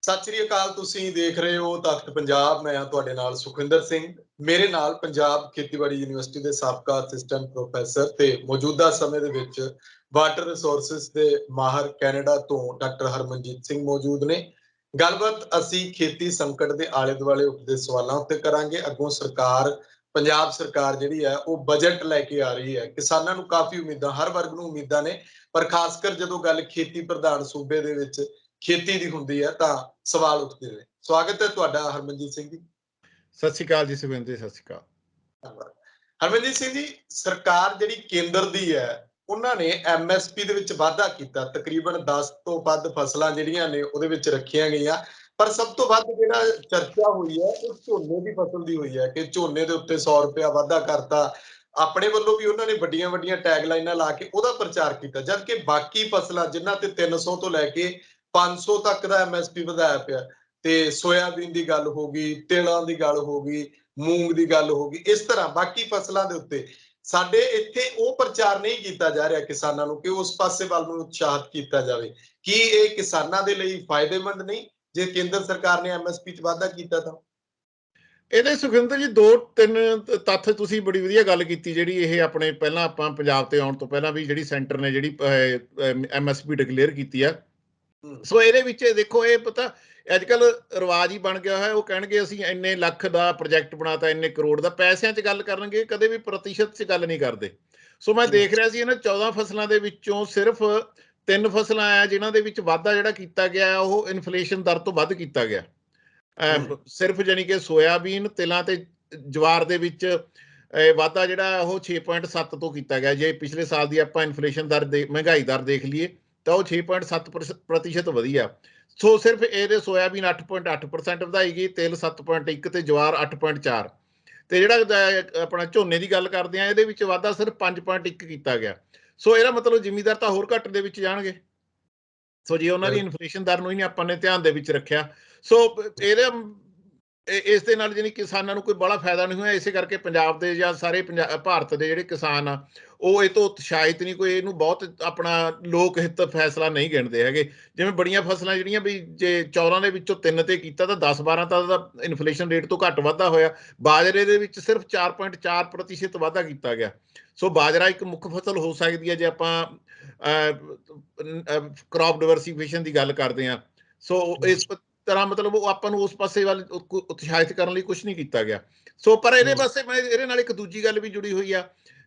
ਸਤਿ ਸ੍ਰੀ ਅਕਾਲ। ਤੁਸੀਂ ਦੇਖ ਰਹੇ ਹੋ ਤਖਤ ਪੰਜਾਬ। ਮੈਂ ਹਾਂ ਤੁਹਾਡੇ ਨਾਲ ਸੁਖਵਿੰਦਰ ਸਿੰਘ। ਮੇਰੇ ਨਾਲ ਪੰਜਾਬ ਖੇਤੀਬਾੜੀ ਯੂਨੀਵਰਸਿਟੀ ਦੇ ਸਾਬਕਾ ਅਸਿਸਟੈਂਟ ਪ੍ਰੋਫੈਸਰ ਤੇ ਮੌਜੂਦਾ ਸਮੇਂ ਦੇ ਵਿੱਚ ਵਾਟਰ ਰਿਸੋਰਸਿਸ ਦੇ ਮਾਹਰ ਕੈਨੇਡਾ ਤੋਂ ਡਾਕਟਰ ਹਰਮਨਜੀਤ ਸਿੰਘ ਮੌਜੂਦ ਨੇ। ਗੱਲਬਾਤ ਅਸੀਂ ਖੇਤੀ ਸੰਕਟ ਦੇ ਆਲੇ ਦੁਆਲੇ ਉੱਠਦੇ ਸਵਾਲਾਂ ਉੱਤੇ ਕਰਾਂਗੇ। ਅੱਗੋਂ ਪੰਜਾਬ ਸਰਕਾਰ ਜਿਹੜੀ ਹੈ ਉਹ ਬਜਟ ਲੈ ਕੇ ਆ ਰਹੀ ਹੈ। ਕਿਸਾਨਾਂ ਨੂੰ ਕਾਫੀ ਉਮੀਦਾਂ, ਹਰ ਵਰਗ ਨੂੰ ਉਮੀਦਾਂ ਨੇ, ਪਰ ਖਾਸ ਕਰ ਜਦੋਂ ਗੱਲ ਖੇਤੀ ਪ੍ਰਧਾਨ ਸੂਬੇ ਦੇ ਵਿੱਚ ਖੇਤੀ ਦੀ ਹੁੰਦੀ ਹੈ ਤਾਂ ਸਵਾਲ ਉੱਠਦੇ ਨੇ। ਸਵਾਗਤ ਹੈ ਤੁਹਾਡਾ ਹਰਮਨਜੀਤ ਸਿੰਘ ਜੀ। ਸਤਿ ਸ਼੍ਰੀ ਅਕਾਲ ਜੀ ਸੁਖਵਿੰਦਰ, ਸਤਿ ਸ਼੍ਰੀ ਅਕਾਲ। ਧੰਨਵਾਦ। ਹਰਮਨਜੀਤ ਸਿੰਘ ਜੀ, ਸਰਕਾਰ ਜਿਹੜੀ ਕੇਂਦਰ ਦੀ ਹੈ ਉਹਨਾਂ ਨੇ ਐਮਐਸਪੀ ਦੇ ਵਿੱਚ ਵਾਧਾ ਕੀਤਾ। ਤਕਰੀਬਨ 10 ਤੋਂ ਵੱਧ ਫਸਲਾਂ ਜਿਹੜੀਆਂ ਨੇ ਉਹਦੇ ਵਿੱਚ ਰੱਖੀਆਂ ਗਈਆਂ, ਪਰ ਸਭ ਤੋਂ ਵੱਧ ਜਿਹੜਾ ਚਰਚਾ ਹੋਈ ਹੈ ਉਹ ਝੋਨੇ ਦੀ ਫਸਲ ਦੀ ਹੋਈ ਹੈ ਕਿ ਝੋਨੇ ਦੇ ਉੱਤੇ 100 ਰੁਪਇਆ ਵਾਧਾ ਕਰਤਾ। ਆਪਣੇ ਵੱਲੋਂ ਵੀ ਉਹਨਾਂ ਨੇ ਵੱਡੀਆਂ ਵੱਡੀਆਂ ਟੈਗ ਲਾਈਨਾਂ ਲਾ ਕੇ ਉਹਦਾ ਪ੍ਰਚਾਰ ਕੀਤਾ, ਜਦਕਿ ਬਾਕੀ ਫਸਲਾਂ ਜਿਨ੍ਹਾਂ ਤੇ 300 ਤੋਂ ਲੈ ਕੇ 500 ਤੱਕ ਦਾ ਐਮਐਸਪੀ ਵਧਾਇਆ ਪਿਆ, ਤੇ ਸੋਇਆਬੀਨ ਦੀ ਗੱਲ ਹੋ ਗਈ, ਤਿਲਾਂ ਦੀ ਗੱਲ ਹੋ ਗਈ, ਮੂੰਗ ਦੀ ਗੱਲ ਹੋ ਗਈ, ਇਸ ਤਰ੍ਹਾਂ ਬਾਕੀ ਫਸਲਾਂ ਦੇ ਉੱਤੇ ਸਾਡੇ ਇੱਥੇ ਉਹ ਪ੍ਰਚਾਰ ਨਹੀਂ ਕੀਤਾ ਜਾ ਰਿਹਾ ਕਿਸਾਨਾਂ ਨੂੰ ਕਿ ਉਸ ਪਾਸੇ ਵੱਲ ਨੂੰ ਉਤਸ਼ਾਹਿਤ ਕੀਤਾ ਜਾਵੇ। ਕੀ ਇਹ ਕਿਸਾਨਾਂ ਦੇ ਲਈ ਫਾਇਦੇਮੰਦ ਨਹੀਂ ਜੇ ਕੇਂਦਰ ਸਰਕਾਰ ਨੇ ਐਮਐਸਪੀ 'ਚ ਵਾਧਾ ਕੀਤਾ ਤਾਂ? ਇਹਦੇ ਸੁਖਵਿੰਦਰ ਜੀ 2-3 ਤੱਥ ਤੁਸੀਂ ਬੜੀ ਵਧੀਆ ਗੱਲ ਕੀਤੀ। ਜਿਹੜੀ ਇਹ ਆਪਣੇ ਪਹਿਲਾਂ ਆਪਾਂ ਪੰਜਾਬ ਤੇ ਆਉਣ ਤੋਂ ਪਹਿਲਾਂ ਵੀ ਜਿਹੜੀ ਸੈਂਟਰ ਨੇ ਜਿਹੜੀ ਐਮਐਸਪੀ ਡਿਕਲੇਅਰ ਕੀਤੀ ਆ, ਸੋ ਇਹਦੇ ਵਿੱਚ ਦੇਖੋ, ਇਹ ਪਤਾ ਅੱਜ ਕੱਲ ਰਿਵਾਜ ਹੀ ਬਣ ਗਿਆ ਹੈ। ਉਹ ਕਹਿਣਗੇ ਅਸੀਂ ਇੰਨੇ ਲੱਖ ਦਾ ਪ੍ਰੋਜੈਕਟ ਬਣਾਤਾ, ਇੰਨੇ ਕਰੋੜ ਦਾ। ਪੈਸਿਆਂ 'ਚ ਗੱਲ ਕਰਨਗੇ, ਕਦੇ ਵੀ ਪ੍ਰਤੀਸ਼ਤ 'ਚ ਗੱਲ ਨਹੀਂ ਕਰਦੇ। ਸੋ ਮੈਂ ਦੇਖ ਰਿਹਾ ਸੀ ਇਹਨਾਂ 14 ਫਸਲਾਂ ਦੇ ਵਿੱਚੋਂ ਸਿਰਫ 3 ਫਸਲਾਂ ਆ ਜਿਨ੍ਹਾਂ ਦੇ ਵਿੱਚ ਵਾਧਾ ਜਿਹੜਾ ਕੀਤਾ ਗਿਆ ਉਹ ਇਨਫਲੇਸ਼ਨ ਦਰ ਤੋਂ ਵੱਧ ਕੀਤਾ ਗਿਆ। ਸਿਰਫ ਜਾਣੀ ਕਿ ਸੋਇਆਬੀਨ, ਤਿਲਾਂ ਤੇ ਜਵਾਰ ਦੇ ਵਿੱਚ ਵਾਧਾ ਜਿਹੜਾ ਉਹ 6.7 ਤੋਂ ਕੀਤਾ ਗਿਆ। ਜੇ ਪਿਛਲੇ ਸਾਲ ਦੀ ਆਪਾਂ ਇਨਫਲੇਸ਼ਨ ਦਰ ਮਹਿੰਗਾਈ ਦਰ ਦੇਖ ਲਈਏ ਤਾਂ ਉਹ 6.7% ਵਧੀ ਆ। ਸੋ ਸਿਰਫ ਇਹਦੇ ਸੋਇਆਬੀਨ 8.8% ਵਧਾਈ ਗਈ, ਤਿਲ 7.1 ਤੇ ਜਵਾਰ 8.4। ਤੇ ਜਿਹੜਾ ਆਪਣਾ ਝੋਨੇ ਦੀ ਗੱਲ ਕਰਦੇ ਆ, ਇਹਦੇ ਵਿੱਚ ਵਾਧਾ ਸਿਰਫ 5.1 ਕੀਤਾ ਗਿਆ। ਸੋ ਇਹਦਾ ਮਤਲਬ ਜ਼ਿਮੀਦਾਰ ਤਾਂ ਹੋਰ ਘੱਟ ਦੇ ਵਿੱਚ ਜਾਣਗੇ। ਸੋ ਜੇ ਉਹਨਾਂ ਦੀ ਇਨਫਲੇਸ਼ਨ ਦਰ ਨੂੰ ਹੀ ਆਪਾਂ ਨੇ ਧਿਆਨ ਦੇ ਵਿੱਚ ਰੱਖਿਆ, ਸੋ ਇਹਦੇ ਇਸ ਦੇ ਨਾਲ ਜਾਣੀ ਕਿਸਾਨਾਂ ਨੂੰ ਕੋਈ ਬੜਾ ਫਾਇਦਾ ਨਹੀਂ ਹੋਇਆ। ਇਸੇ ਕਰਕੇ ਪੰਜਾਬ ਦੇ ਜਾਂ ਸਾਰੇ ਭਾਰਤ ਦੇ ਜਿਹੜੇ ਕਿਸਾਨ ਆ ਉਹ ਇਹ ਤੋਂ ਉਤਸ਼ਾਹਿਤ ਨਹੀਂ, ਕੋਈ ਇਹਨੂੰ ਬਹੁਤ ਆਪਣਾ ਲੋਕ ਹਿੱਤ ਫੈਸਲਾ ਨਹੀਂ ਗਿਣਦੇ ਹੈਗੇ। ਜਿਵੇਂ ਬੜੀਆਂ ਫਸਲਾਂ ਜਿਹੜੀਆਂ ਵੀ ਜੇ 14 ਦੇ ਵਿੱਚੋਂ 3 ਤੇ ਕੀਤਾ ਤਾਂ 10-12 ਤਾਂ ਉਹਦਾ ਇਨਫਲੇਸ਼ਨ ਰੇਟ ਤੋਂ ਘੱਟ ਵਾਧਾ ਹੋਇਆ। ਬਾਜਰੇ ਦੇ ਵਿੱਚ ਸਿਰਫ 4.4% ਵਾਧਾ ਕੀਤਾ ਗਿਆ। ਸੋ ਬਾਜਰਾ ਇੱਕ ਮੁੱਖ ਫਸਲ ਹੋ ਸਕਦੀ ਹੈ ਜੇ ਆਪਾਂ ਕ੍ਰੌਪ ਡਾਇਵਰਸੀਫਿਕੇਸ਼ਨ ਦੀ ਗੱਲ ਕਰਦੇ ਹਾਂ। ਸੋ ਇਸ ਤਰ੍ਹਾਂ ਮਤਲਬ ਉਹ ਆਪਾਂ ਨੂੰ ਉਸ ਪਾਸੇ ਵੱਲ ਉਤਸ਼ਾਹਿਤ ਕਰਨ ਲਈ ਕੁਛ ਨਹੀਂ ਕੀਤਾ ਗਿਆ। ਸੋ ਪਰ ਇਹਦੇ ਪਾਸੇ ਮੈਂ ਇਹਦੇ ਨਾਲ ਇੱਕ ਦੂਜੀ ਗੱਲ ਵੀ ਜੁੜੀ ਹੋਈ ਆ।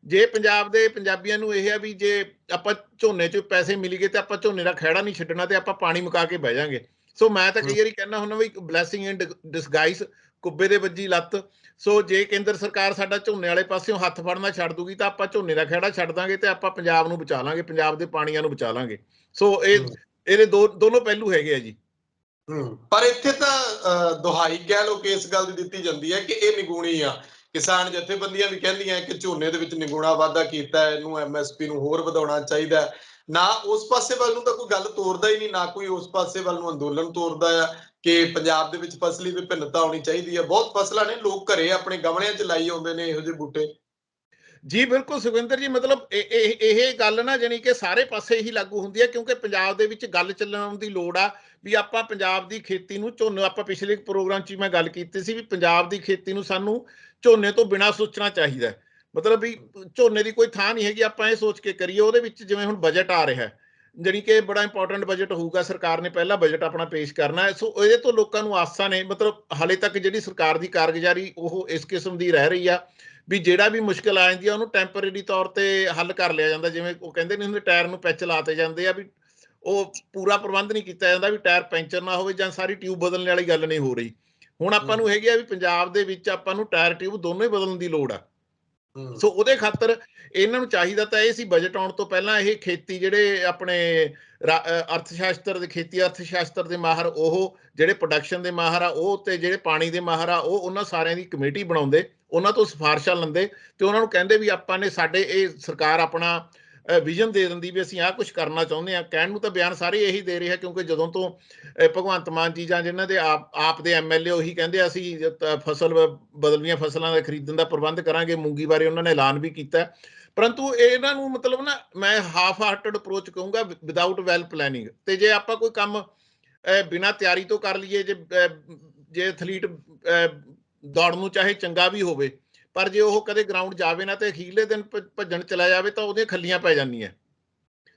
ਜੇ ਪੰਜਾਬ ਦੇ ਪੰਜਾਬੀਆਂ ਨੂੰ ਇਹ ਆ ਵੀ ਜੇ ਆਪਾਂ ਝੋਨੇ 'ਚ ਪੈਸੇ ਮਿਲ ਗਏ ਤੇ ਆਪਾਂ ਝੋਨੇ ਦਾ ਖਹਿੜਾ ਨਹੀਂ ਛੱਡਣਾ ਤੇ ਆਪਾਂ ਪਾਣੀ ਮੁਕਾ ਕੇ ਬਹਿ ਜਾਾਂਗੇ। ਸੋ ਮੈਂ ਤਾਂ ਕਈ ਵਾਰੀ ਕਹਿੰਦਾ ਹੁੰਦਾ ਵੀ ਬਲੈਸਿੰਗ ਇਨ ਡਿਸਗਾਈਜ਼, ਕੁੱਬੇ ਦੇ ਵੱਜੀ ਲੱਤ। ਸੋ ਜੇ ਕੇਂਦਰ ਸਰਕਾਰ ਸਾਡਾ ਝੋਨੇ ਵਾਲੇ ਪਾਸਿਓਂ ਹੱਥ ਫੜਨਾ ਛੱਡ ਦੂਗੀ ਤਾਂ ਆਪਾਂ ਝੋਨੇ ਦਾ ਖਹਿੜਾ ਛੱਡ ਦਾਂਗੇ ਤੇ ਆਪਾਂ ਪੰਜਾਬ ਨੂੰ ਬਚਾ ਲਾਂਗੇ, ਪੰਜਾਬ ਦੇ ਪਾਣੀਆਂ ਨੂੰ ਬਚਾ ਲਾਂਗੇ। ਸੋ ਇਹਦੇ ਦੋਨੋਂ ਪਹਿਲੂ ਹੈਗੇ ਆ ਜੀ। ਪਰ ਇੱਥੇ ਤਾਂ ਦੁਹਾਈ ਕਹਿ ਲਓ ਕਿ ਇਸ ਗੱਲ ਦੀ ਦਿੱਤੀ ਜਾਂਦੀ ਹੈ ਕਿ ਇਹ ਨਿਗੂਣੀ ਆ। ਕਿਸਾਨ ਜਥੇਬੰਦੀਆਂ ਵੀ ਕਹਿੰਦੀਆਂ ਕਿ ਝੋਨੇ ਦੇ ਵਿੱਚ ਨਿਗੂਣਾ ਵਾਧਾ ਕੀਤਾ, ਇਹਨੂੰ ਐਮਐਸਪੀ ਨੂੰ ਹੋਰ ਵਧਾਉਣਾ ਚਾਹੀਦਾ। ਨਾ ਉਸ ਪਾਸੇ ਵੱਲ ਨੂੰ ਤਾਂ ਕੋਈ ਗੱਲ ਤੋਰਦਾ ਹੀ ਨਹੀਂ, ਨਾ ਕੋਈ ਉਸ ਪਾਸੇ ਵੱਲ ਨੂੰ ਅੰਦੋਲਨ ਤੋਰਦਾ ਆ ਕਿ ਪੰਜਾਬ ਦੇ ਵਿੱਚ ਫਸਲੀ ਵਿਭਿੰਨਤਾ ਹੋਣੀ ਚਾਹੀਦੀ ਹੈ। ਬਹੁਤ ਫਸਲਾਂ ਨੇ, ਲੋਕ ਘਰੇ ਆਪਣੇ ਗਮਲਿਆਂ 'ਚ ਲਾਈ ਆਉਂਦੇ ਨੇ ਇਹੋ ਜਿਹੇ ਬੂਟੇ। ਜੀ ਬਿਲਕੁਲ ਸੁਖਵਿੰਦਰ ਜੀ, ਮਤਲਬ ਇਹ ਗੱਲ ਨਾ ਜਾਣੀ ਕਿ ਸਾਰੇ ਪਾਸੇ ਹੀ ਲਾਗੂ ਹੁੰਦੀ ਹੈ, ਕਿਉਂਕਿ ਪੰਜਾਬ ਦੇ ਵਿੱਚ ਗੱਲ ਚੱਲਣ ਦੀ ਲੋੜ ਆ ਵੀ ਆਪਾਂ ਪੰਜਾਬ ਦੀ ਖੇਤੀ ਨੂੰ ਝੋਨੇ, ਆਪਾਂ ਪਿਛਲੇ ਪ੍ਰੋਗਰਾਮ 'ਚ ਮੈਂ ਗੱਲ ਕੀਤੀ ਸੀ ਵੀ ਪੰਜਾਬ ਦੀ ਖੇਤੀ ਨੂੰ ਸਾਨੂੰ ਝੋਨੇ ਤੋਂ ਬਿਨਾਂ ਸੋਚਣਾ ਚਾਹੀਦਾ। ਮਤਲਬ ਵੀ ਝੋਨੇ ਦੀ ਕੋਈ ਥਾਂ ਨਹੀਂ ਹੈਗੀ, ਆਪਾਂ ਇਹ ਸੋਚ ਕੇ ਕਰੀਏ। ਉਹਦੇ ਵਿੱਚ ਜਿਵੇਂ ਹੁਣ ਬਜਟ ਆ ਰਿਹਾ, ਜਾਣੀ ਕਿ ਬੜਾ ਇੰਪੋਰਟੈਂਟ ਬਜਟ ਹੋਊਗਾ, ਸਰਕਾਰ ਨੇ ਪਹਿਲਾ ਬਜਟ ਆਪਣਾ ਪੇਸ਼ ਕਰਨਾ ਹੈ। ਸੋ ਇਹਦੇ ਤੋਂ ਲੋਕਾਂ ਨੂੰ ਆਸਾਂ ਨੇ। ਮਤਲਬ ਹਾਲੇ ਤੱਕ ਜਿਹੜੀ ਸਰਕਾਰ ਦੀ ਕਾਰਗੁਜ਼ਾਰੀ ਉਹ ਇਸ ਕਿਸਮ ਦੀ ਰਹਿ ਰਹੀ ਆ ਵੀ ਜਿਹੜਾ ਵੀ ਮੁਸ਼ਕਿਲ ਆ ਜਾਂਦੀ ਆ ਉਹਨੂੰ ਟੈਂਪਰੇਰੀ ਤੌਰ ਤੇ ਹੱਲ ਕਰ ਲਿਆ ਜਾਂਦਾ। ਜਿਵੇਂ ਉਹ ਕਹਿੰਦੇ ਨਹੀਂ ਹੁੰਦੇ, ਟਾਇਰ ਨੂੰ ਪੈਚ ਲਾਤੇ ਜਾਂਦੇ ਆ, ਵੀ ਉਹ ਪੂਰਾ ਪ੍ਰਬੰਧ ਨਹੀਂ ਕੀਤਾ ਜਾਂਦਾ ਵੀ ਟਾਇਰ ਪੈਂਚਰ ਨਾ ਹੋਵੇ ਜਾਂ ਸਾਰੀ ਟਿਊਬ ਬਦਲਣ ਵਾਲੀ ਗੱਲ ਨਹੀਂ ਹੋ ਰਹੀ। ਹੁਣ ਆਪਾਂ ਨੂੰ ਹੈਗੀ ਆ ਵੀ ਪੰਜਾਬ ਦੇ ਵਿੱਚ ਆਪਾਂ ਨੂੰ ਟਾਇਰ ਟਿਊਬ ਦੋਨੋਂ ਹੀ ਬਦਲਣ ਦੀ ਲੋੜ ਆ। ਸੋ ਉਹਦੇ ਖਾਤਰ ਇਹਨਾਂ ਨੂੰ ਚਾਹੀਦਾ ਤਾਂ ਇਹ ਸੀ ਬਜਟ ਆਉਣ ਤੋਂ ਪਹਿਲਾਂ ਇਹ ਖੇਤੀ ਜਿਹੜੇ ਆਪਣੇ ਅਰਥ ਸ਼ਾਸਤਰ ਦੇ, ਖੇਤੀ ਅਰਥ ਸ਼ਾਸਤਰ ਦੇ ਮਾਹਰ, ਉਹ ਜਿਹੜੇ ਪ੍ਰੋਡਕਸ਼ਨ ਦੇ ਮਾਹਰ ਆ ਉਹ, ਤੇ ਜਿਹੜੇ ਪਾਣੀ ਦੇ ਮਾਹਰ ਆ ਉਹ, ਉਹਨਾਂ ਸਾਰਿਆਂ ਦੀ ਕਮੇਟੀ ਬਣਾਉਂਦੇ, ਉਹਨਾਂ ਤੋਂ ਸਿਫਾਰਿਸ਼ਾਂ ਲੈਂਦੇ ਤੇ ਉਹਨਾਂ ਨੂੰ ਕਹਿੰਦੇ ਵੀ ਆਪਾਂ ਨੇ ਸਾਡੇ ਇਹ ਸਰਕਾਰ ਆਪਣਾ ਵਿਜ਼ਨ ਦੇ ਦਿੰਦੀ ਵੀ ਅਸੀਂ ਆਹ ਕੁਛ ਕਰਨਾ ਚਾਹੁੰਦੇ ਹਾਂ। ਕਹਿਣ ਨੂੰ ਤਾਂ ਬਿਆਨ ਸਾਰੇ ਇਹੀ ਦੇ ਰਹੇ ਆ, ਕਿਉਂਕਿ ਜਦੋਂ ਤੋਂ ਭਗਵੰਤ ਮਾਨ ਜੀ ਜਾਂ ਜਿਨ੍ਹਾਂ ਦੇ ਆਪ ਦੇ ਐਮਐਲਏ ਉਹੀ ਕਹਿੰਦੇ ਅਸੀਂ ਫਸਲ ਬਦਲਵੀਆਂ ਫਸਲਾਂ ਦਾ ਖਰੀਦਣ ਦਾ ਪ੍ਰਬੰਧ ਕਰਾਂਗੇ। ਮੂੰਗੀ ਬਾਰੇ ਉਹਨਾਂ ਨੇ ਐਲਾਨ ਵੀ ਕੀਤਾ, ਪਰੰਤੂ ਇਹਨਾਂ ਨੂੰ ਮਤਲਬ ਨਾ ਮੈਂ ਹਾਫ ਹਾਰਟਡ ਅਪਰੋਚ ਕਹੂੰਗਾ, ਵਿਦਆਊਟ ਵੈਲ ਪਲੈਨਿੰਗ। ਤੇ ਜੇ ਆਪਾਂ ਕੋਈ ਕੰਮ ਬਿਨਾਂ ਤਿਆਰੀ ਤੋਂ ਕਰ ਲਈਏ, ਜੇ ਐਥਲੀਟ ਦੌੜ ਨੂੰ ਚਾਹੇ ਚੰਗਾ ਵੀ ਹੋਵੇ, ਪਰ ਜੇ ਉਹ ਕਦੇ ਗਰਾਊਂਡ ਜਾਵੇ ਨਾ ਤੇ ਅਖੀਰਲੇ ਦਿਨ ਭੱਜਣ ਚਲਾ ਜਾਵੇ ਤਾਂ ਉਹਦੀਆਂ ਖੱਲੀਆਂ ਪੈ ਜਾਂਦੀਆਂ।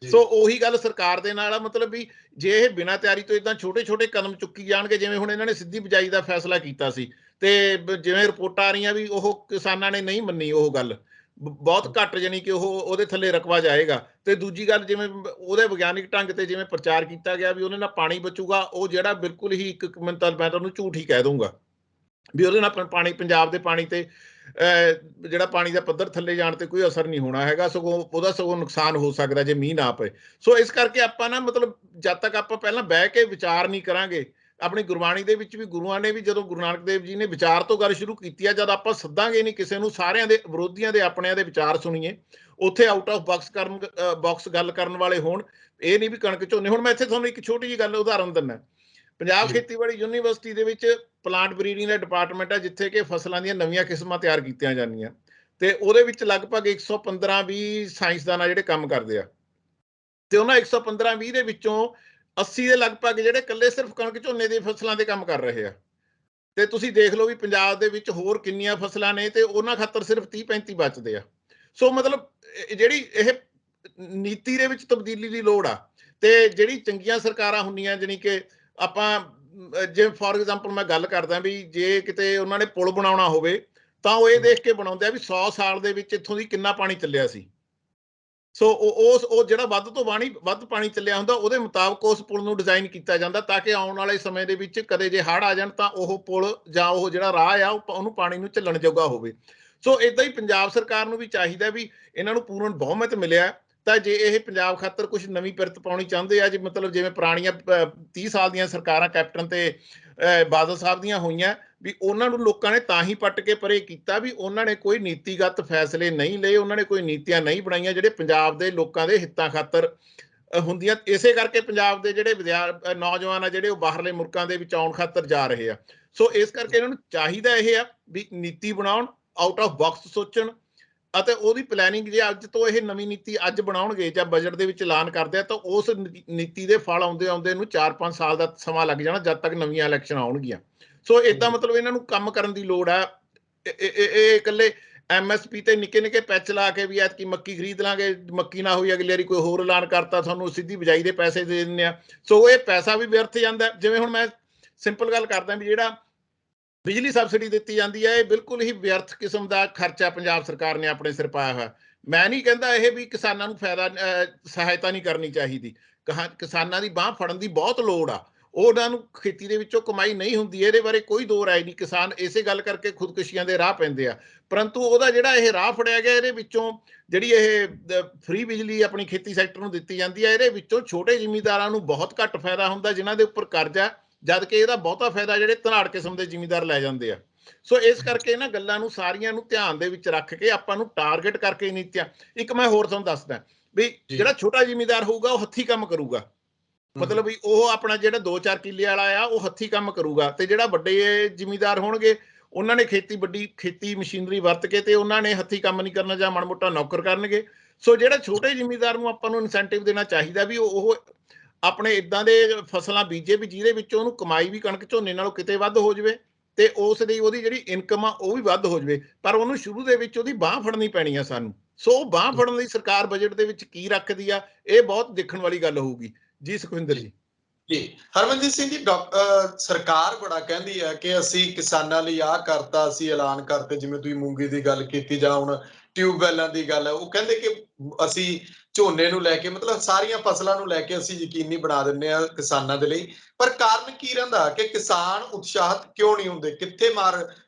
ਸੋ ਉਹੀ ਗੱਲ ਸਰਕਾਰ ਦੇ ਨਾਲ ਆ, ਮਤਲਬ ਵੀ ਜੇ ਇਹ ਬਿਨਾਂ ਤਿਆਰੀ ਤੋਂ ਇਦਾਂ ਛੋਟੇ ਛੋਟੇ ਕਦਮ ਚੁੱਕੀ ਜਾਣਗੇ, ਜਿਵੇਂ ਹੁਣ ਇਹਨਾਂ ਨੇ ਸਿੱਧੀ ਬਿਜਾਈ ਦਾ ਫੈਸਲਾ ਕੀਤਾ ਸੀ, ਤੇ ਜਿਵੇਂ ਰਿਪੋਰਟਾਂ ਆ ਰਹੀਆਂ ਵੀ ਉਹ ਕਿਸਾਨਾਂ ਨੇ ਨਹੀਂ ਮੰਨੀ ਉਹ ਗੱਲ, ਬਹੁਤ ਘੱਟ, ਜਾਨੀ ਕਿ ਉਹਦੇ ਥੱਲੇ ਰਕਬਾ ਜਾਏਗਾ। ਤੇ ਦੂਜੀ ਗੱਲ, ਜਿਵੇਂ ਉਹਦੇ ਵਿਗਿਆਨਿਕ ਢੰਗ ਤੇ ਜਿਵੇਂ ਪ੍ਰਚਾਰ ਕੀਤਾ ਗਿਆ ਵੀ ਉਹਦੇ ਨਾਲ ਪਾਣੀ ਬਚੂਗਾ, ਉਹ ਜਿਹੜਾ ਬਿਲਕੁਲ ਹੀ ਇੱਕ ਮੈਂ ਤੁਹਾਨੂੰ ਝੂਠ ਹੀ ਕਹਿ ਦੂੰਗਾ ਵੀ ਉਹਦੇ ਨਾਲ ਪਾਣੀ, ਪੰਜਾਬ ਦੇ ਪਾਣੀ ਤੇ ਜਿਹੜਾ ਪਾਣੀ ਦਾ ਪੱਧਰ ਥੱਲੇ ਜਾਣ ਤੇ ਕੋਈ ਅਸਰ ਨਹੀਂ ਹੋਣਾ ਹੈਗਾ, ਸਗੋਂ ਨੁਕਸਾਨ ਹੋ ਸਕਦਾ ਜੇ ਮੀਂਹ ਨਾ ਪਏ। ਸੋ ਇਸ ਕਰਕੇ ਆਪਾਂ ਨਾ, ਮਤਲਬ ਜਦ ਤੱਕ ਆਪਾਂ ਪਹਿਲਾਂ ਬਹਿ ਕੇ ਵਿਚਾਰ ਨਹੀਂ ਕਰਾਂਗੇ, ਆਪਣੀ ਗੁਰਬਾਣੀ ਦੇ ਵਿੱਚ ਵੀ ਗੁਰੂਆਂ ਨੇ ਵੀ ਜਦੋਂ ਗੁਰੂ ਨਾਨਕ ਦੇਵ ਜੀ ਨੇ ਵਿਚਾਰ ਤੋਂ ਗੱਲ ਸ਼ੁਰੂ ਕੀਤੀ ਆ, ਜਦ ਆਪਾਂ ਸੱਦਾਂਗੇ ਨਹੀਂ ਕਿਸੇ ਨੂੰ, ਸਾਰਿਆਂ ਦੇ ਵਿਰੋਧੀਆਂ ਦੇ ਆਪਣਿਆਂ ਦੇ ਵਿਚਾਰ ਸੁਣੀਏ, ਉੱਥੇ ਆਊਟ ਆਫ ਬਾਕਸ ਗੱਲ ਕਰਨ ਵਾਲੇ ਹੋਣ, ਇਹ ਨਹੀਂ ਵੀ ਕਣਕ ਝੋਨੇ। ਹੁਣ ਮੈਂ ਇੱਥੇ ਤੁਹਾਨੂੰ ਇੱਕ ਛੋਟੀ ਜਿਹੀ ਗੱਲ ਉਦਾਹਰਨ ਦਿੰਦਾ। ਪੰਜਾਬ ਖੇਤੀਬਾੜੀ ਯੂਨੀਵਰਸਿਟੀ ਦੇ ਵਿੱਚ ਪਲਾਂਟ ਬਰੀਡਿੰਗ ਦਾ ਡਿਪਾਰਟਮੈਂਟ ਹੈ, ਜਿੱਥੇ ਕਿ ਫਸਲਾਂ ਦੀਆਂ ਨਵੀਆਂ ਕਿਸਮਾਂ ਤਿਆਰ ਕੀਤੀਆਂ ਜਾਂਦੀਆਂ, ਤੇ ਉਹਦੇ ਵਿੱਚ ਲਗਭਗ 115-20 ਸਾਇੰਸਦਾਨ ਜਿਹੜੇ ਕੰਮ ਕਰਦੇ ਆ, ਤੇ ਉਹਨਾਂ 115-20 ਦੇ ਵਿੱਚੋਂ 80 ਦੇ ਲਗਭਗ ਜਿਹੜੇ ਇਕੱਲੇ ਸਿਰਫ ਕਣਕ ਝੋਨੇ ਦੀ ਫਸਲਾਂ ਦੇ ਕੰਮ ਕਰ ਰਹੇ ਆ। ਤੇ ਤੁਸੀਂ ਦੇਖ ਲਓ ਵੀ ਪੰਜਾਬ ਦੇ ਵਿੱਚ ਹੋਰ ਕਿੰਨੀਆਂ ਫਸਲਾਂ ਨੇ, ਤੇ ਉਹਨਾਂ ਖਾਤਰ ਸਿਰਫ 30-35 ਬਚਦੇ ਆ। ਸੋ ਮਤਲਬ ਜਿਹੜੀ ਇਹ ਨੀਤੀ ਦੇ ਵਿੱਚ ਤਬਦੀਲੀ ਦੀ ਲੋੜ ਆ, ਤੇ ਜਿਹੜੀ ਚੰਗੀਆਂ ਸਰਕਾਰਾਂ ਹੁੰਦੀਆਂ, ਜਾਣੀ ਕਿ ਆਪਾਂ ਜੇ ਫੋਰ ਐਗਜ਼ਾਮਪਲ ਮੈਂ ਗੱਲ ਕਰਦਾ ਵੀ ਜੇ ਕਿਤੇ ਉਹਨਾਂ ਨੇ ਪੁਲ ਬਣਾਉਣਾ ਹੋਵੇ ਤਾਂ ਉਹ ਇਹ ਦੇਖ ਕੇ ਬਣਾਉਂਦੇ ਆ ਵੀ 100 ਸਾਲ ਦੇ ਵਿੱਚ ਇੱਥੋਂ ਦੀ ਕਿੰਨਾ ਪਾਣੀ ਚੱਲਿਆ ਸੀ। ਸੋ ਉਹ ਜਿਹੜਾ ਵੱਧ ਪਾਣੀ ਚੱਲਿਆ ਹੁੰਦਾ, ਉਹਦੇ ਮੁਤਾਬਕ ਉਸ ਪੁਲ ਨੂੰ ਡਿਜ਼ਾਈਨ ਕੀਤਾ ਜਾਂਦਾ, ਤਾਂ ਕਿ ਆਉਣ ਵਾਲੇ ਸਮੇਂ ਦੇ ਵਿੱਚ ਕਦੇ ਜੇ ਹੜ੍ਹ ਆ ਜਾਣ ਤਾਂ ਉਹ ਪੁਲ ਜਾਂ ਉਹ ਜਿਹੜਾ ਰਾਹ ਆ ਉਹਨੂੰ ਪਾਣੀ ਨੂੰ ਝੱਲਣ ਜੋਗਾ ਹੋਵੇ। ਸੋ ਇਦਾਂ ਹੀ ਪੰਜਾਬ ਸਰਕਾਰ ਨੂੰ ਵੀ ਚਾਹੀਦਾ ਵੀ ਇਹਨਾਂ ਨੂੰ ਪੂਰਨ ਬਹੁਮਤ ਮਿਲਿਆ, ਤਾਂ ਜੇ ਇਹ ਪੰਜਾਬ ਖਾਤਰ ਕੁਝ ਨਵੀਂ ਪਿਰਤ ਪਾਉਣੀ ਚਾਹੁੰਦੇ ਆ, ਜੀ ਮਤਲਬ ਜਿਵੇਂ ਪੁਰਾਣੀਆਂ 30 ਸਾਲ ਦੀਆਂ ਸਰਕਾਰਾਂ ਕੈਪਟਨ ਤੇ ਬਾਦਲ ਸਾਹਿਬ ਦੀਆਂ ਹੋਈਆਂ, ਵੀ ਉਹਨਾਂ ਨੂੰ ਲੋਕਾਂ ਨੇ ਤਾਂ ਹੀ ਪੱਟ ਕੇ ਪਰੇ ਕੀਤਾ ਵੀ ਉਹਨਾਂ ਨੇ ਕੋਈ ਨੀਤੀਗਤ ਫੈਸਲੇ ਨਹੀਂ ਲਏ, ਉਹਨਾਂ ਨੇ ਕੋਈ ਨੀਤੀਆਂ ਨਹੀਂ ਬਣਾਈਆਂ ਜਿਹੜੇ ਪੰਜਾਬ ਦੇ ਲੋਕਾਂ ਦੇ ਹਿੱਤਾਂ ਖਾਤਰ ਹੁੰਦੀਆਂ। ਇਸੇ ਕਰਕੇ ਪੰਜਾਬ ਦੇ ਜਿਹੜੇ ਨੌਜਵਾਨ ਆ ਜਿਹੜੇ ਉਹ ਬਾਹਰਲੇ ਮੁਲਕਾਂ ਦੇ ਵਿੱਚ ਆਉਣ ਖਾਤਰ ਜਾ ਰਹੇ ਆ। ਸੋ ਇਸ ਕਰਕੇ ਇਹਨਾਂ ਨੂੰ ਚਾਹੀਦਾ ਇਹ ਆ ਵੀ ਨੀਤੀ ਬਣਾਉਣ, ਆਊਟ ਆਫ ਬਾਕਸ ਸੋਚਣ, ਅਤੇ ਉਹਦੀ ਪਲੈਨਿੰਗ ਜੇ ਅੱਜ ਤੋਂ ਇਹ ਨਵੀਂ ਨੀਤੀ ਅੱਜ ਬਣਾਉਣਗੇ ਜਾਂ ਬਜਟ ਦੇ ਵਿੱਚ ਐਲਾਨ ਕਰਦੇ ਆ, ਤਾਂ ਉਸ ਨੀਤੀ ਦੇ ਫਲ ਆਉਂਦੇ ਨੂੰ 4-5 ਸਾਲ ਦਾ ਸਮਾਂ ਲੱਗ ਜਾਣਾ, ਜਦ ਤੱਕ ਨਵੀਆਂ ਇਲੈਕਸ਼ਨ ਆਉਣਗੀਆਂ। ਸੋ ਇਦਾਂ ਮਤਲਬ ਇਹਨਾਂ ਨੂੰ ਕੰਮ ਕਰਨ ਦੀ ਲੋੜ ਆ। ਇਹ ਇਕੱਲੇ MSP ਤੇ ਨਿੱਕੇ ਪੈਚ ਲਾ ਕੇ ਵੀ ਐਤਕੀ ਮੱਕੀ ਖਰੀਦ ਲਾਂਗੇ, ਮੱਕੀ ਨਾ ਹੋਈ ਅਗਲੀ ਵਾਰੀ ਕੋਈ ਹੋਰ ਐਲਾਨ ਕਰਤਾ, ਤੁਹਾਨੂੰ ਸਿੱਧੀ ਬਿਜਾਈ ਦੇ ਪੈਸੇ ਦੇ ਦਿੰਦੇ ਆ। ਸੋ ਇਹ ਪੈਸਾ ਵੀ ਵਿਅਰਥ ਜਾਂਦਾ। ਜਿਵੇਂ ਹੁਣ ਮੈਂ ਸਿੰਪਲ ਗੱਲ ਕਰਦਾ ਵੀ ਜਿਹੜਾ ਬਿਜਲੀ ਸਬਸਿਡੀ ਦਿੱਤੀ ਜਾਂਦੀ ਹੈ, ਇਹ ਬਿਲਕੁਲ ਹੀ ਵਿਅਰਥ ਕਿਸਮ ਦਾ ਖਰਚਾ ਪੰਜਾਬ ਸਰਕਾਰ ਨੇ ਆਪਣੇ ਸਿਰ ਪਾਇਆ ਹੋਇਆ। ਮੈਂ ਨਹੀਂ ਕਹਿੰਦਾ ਇਹ ਵੀ ਕਿਸਾਨਾਂ ਨੂੰ ਸਹਾਇਤਾ ਨਹੀਂ ਕਰਨੀ ਚਾਹੀਦੀ, ਕਿਸਾਨਾਂ ਦੀ ਬਾਂਹ ਫੜਨ ਦੀ ਬਹੁਤ ਲੋੜ ਆ, ਉਹਨਾਂ ਨੂੰ ਖੇਤੀ ਦੇ ਵਿੱਚੋਂ ਕਮਾਈ ਨਹੀਂ ਹੁੰਦੀ, ਇਹਦੇ ਬਾਰੇ ਕੋਈ ਦੋ ਰਾਏ ਨਹੀਂ। ਕਿਸਾਨ ਇਸੇ ਗੱਲ ਕਰਕੇ ਖੁਦਕੁਸ਼ੀਆਂ ਦੇ ਰਾਹ ਪੈਂਦੇ ਆ, ਪਰੰਤੂ ਉਹਦਾ ਜਿਹੜਾ ਇਹ ਰਾਹ ਫੜਿਆ ਗਿਆ, ਇਹਦੇ ਵਿੱਚੋਂ ਜਿਹੜੀ ਇਹ ਫ੍ਰੀ ਬਿਜਲੀ ਆਪਣੀ ਖੇਤੀ ਸੈਕਟਰ ਨੂੰ ਦਿੱਤੀ ਜਾਂਦੀ ਹੈ, ਇਹਦੇ ਵਿੱਚੋਂ ਛੋਟੇ ਜ਼ਿਮੀਂਦਾਰਾਂ ਨੂੰ ਬਹੁਤ ਘੱਟ ਫਾਇਦਾ ਹੁੰਦਾ, ਜਿਨ੍ਹਾਂ ਦੇ ਉੱਪਰ ਕਰਜ਼ਾ, ਜਦ ਕਿ ਇਹਦਾ ਬਹੁਤਾ ਫਾਇਦਾ ਜਿਹੜੇ ਧਨਾੜ ਕਿਸਮ ਦੇ ਜ਼ਿਮੀਂਦਾਰ ਲੈ ਜਾਂਦੇ ਆ। ਸੋ ਇਸ ਕਰਕੇ ਇਹਨਾਂ ਗੱਲਾਂ ਨੂੰ ਸਾਰੀਆਂ ਨੂੰ ਧਿਆਨ ਦੇ ਵਿੱਚ ਰੱਖ ਕੇ ਆਪਾਂ ਨੂੰ ਟਾਰਗੇਟ ਕਰਕੇ ਨੀਤੀਆਂ। ਇੱਕ ਮੈਂ ਹੋਰ ਤੁਹਾਨੂੰ ਦੱਸਦਾ ਵੀ ਜਿਹੜਾ ਛੋਟਾ ਜ਼ਿਮੀਂਦਾਰ ਹੋਊਗਾ ਉਹ ਹੱਥੀਂ ਕੰਮ ਕਰੂਗਾ, ਮਤਲਬ ਵੀ ਉਹ ਆਪਣਾ ਜਿਹੜਾ 2-4 ਕਿੱਲੇ ਵਾਲਾ ਆ ਉਹ ਹੱਥੀਂ ਕੰਮ ਕਰੂਗਾ, ਤੇ ਜਿਹੜਾ ਵੱਡੇ ਜ਼ਿਮੀਂਦਾਰ ਹੋਣਗੇ ਉਹਨਾਂ ਨੇ ਵੱਡੀ ਖੇਤੀ ਮਸ਼ੀਨਰੀ ਵਰਤ ਕੇ ਤੇ ਉਹਨਾਂ ਨੇ ਹੱਥੀਂ ਕੰਮ ਨਹੀਂ ਕਰਨਾ ਜਾਂ ਮਾੜਾ ਮੋਟਾ ਨੌਕਰ ਕਰਨਗੇ। ਸੋ ਜਿਹੜਾ ਛੋਟੇ ਜ਼ਿਮੀਂਦਾਰ ਨੂੰ ਆਪਾਂ ਨੂੰ ਇਨਸੈਂਟਿਵ ਦੇਣਾ ਚਾਹੀਦਾ ਵੀ ਉਹ ਆਪਣੇ ਇਦਾਂ ਦੇ ਫਸਲਾਂ ਬੀਜੇ ਵੀ ਜਿਹਦੇ ਵਿੱਚ ਉਹਨੂੰ ਕਮਾਈ ਵੀ ਕਣਕ ਝੋਨੇ ਨਾਲੋਂ ਕਿਤੇ ਵੱਧ ਹੋ ਜਾਵੇ, ਤੇ ਉਸ ਦੀ ਉਹਦੀ ਜਿਹੜੀ ਇਨਕਮ ਆ ਉਹ ਵੀ ਵੱਧ ਹੋ ਜਾਵੇ, ਪਰ ਉਹਨੂੰ ਸ਼ੁਰੂ ਦੇ ਵਿੱਚ ਉਹਦੀ ਬਾਂਹ ਫੜਨੀ ਪੈਣੀ ਆ ਸਾਨੂੰ। ਸੋ ਬਾਂਹ ਫੜਨ ਲਈ ਸਰਕਾਰ ਬਜਟ ਦੇ ਵਿੱਚ ਕੀ ਰੱਖਦੀ ਆ, ਇਹ ਬਹੁਤ ਦੇਖਣ ਵਾਲੀ ਗੱਲ ਹੋਊਗੀ। ਜੀ ਸੁਖਵਿੰਦਰ ਜੀ। ਜੀ ਹਰਮਨਜੀਤ ਸਿੰਘ ਜੀ, ਸਰਕਾਰ ਬੜਾ ਕਹਿੰਦੀ ਹੈ ਕਿ ਅਸੀਂ ਕਿਸਾਨਾਂ ਲਈ ਆਹ ਕਰਤਾ, ਅਸੀਂ ਐਲਾਨ ਕਰਤੇ, ਜਿਵੇਂ ਤੁਸੀਂ ਮੂੰਗੀ ਦੀ ਗੱਲ ਕੀਤੀ ਜਾਂ ਹੁਣ ਟਿਊਬਵੈਲਾਂ ਦੀ ਗੱਲ ਹੈ, ਉਹ ਕਹਿੰਦੇ ਕਿ ਅਸੀਂ ਝੋਨੇ ਨੂੰ ਲੈ ਕੇ, ਮਤਲਬ ਸਾਰੀਆਂ ਫਸਲਾਂ ਨੂੰ ਲੈ ਕੇ ਅਸੀਂ ਯਕੀਨੀ ਬਣਾ ਦਿੰਦੇ ਆ ਕਿਸਾਨਾਂ ਦੇ ਲਈ। ਪਰ ਕਾਰਨ ਕੀ ਰਹਿੰਦਾ ਕਿ ਕਿਸਾਨ ਉਤਸ਼ਾਹਿਤ ਕਿਉਂ ਨਹੀਂ ਹੁੰਦੇ? ਕਿੱਥੇ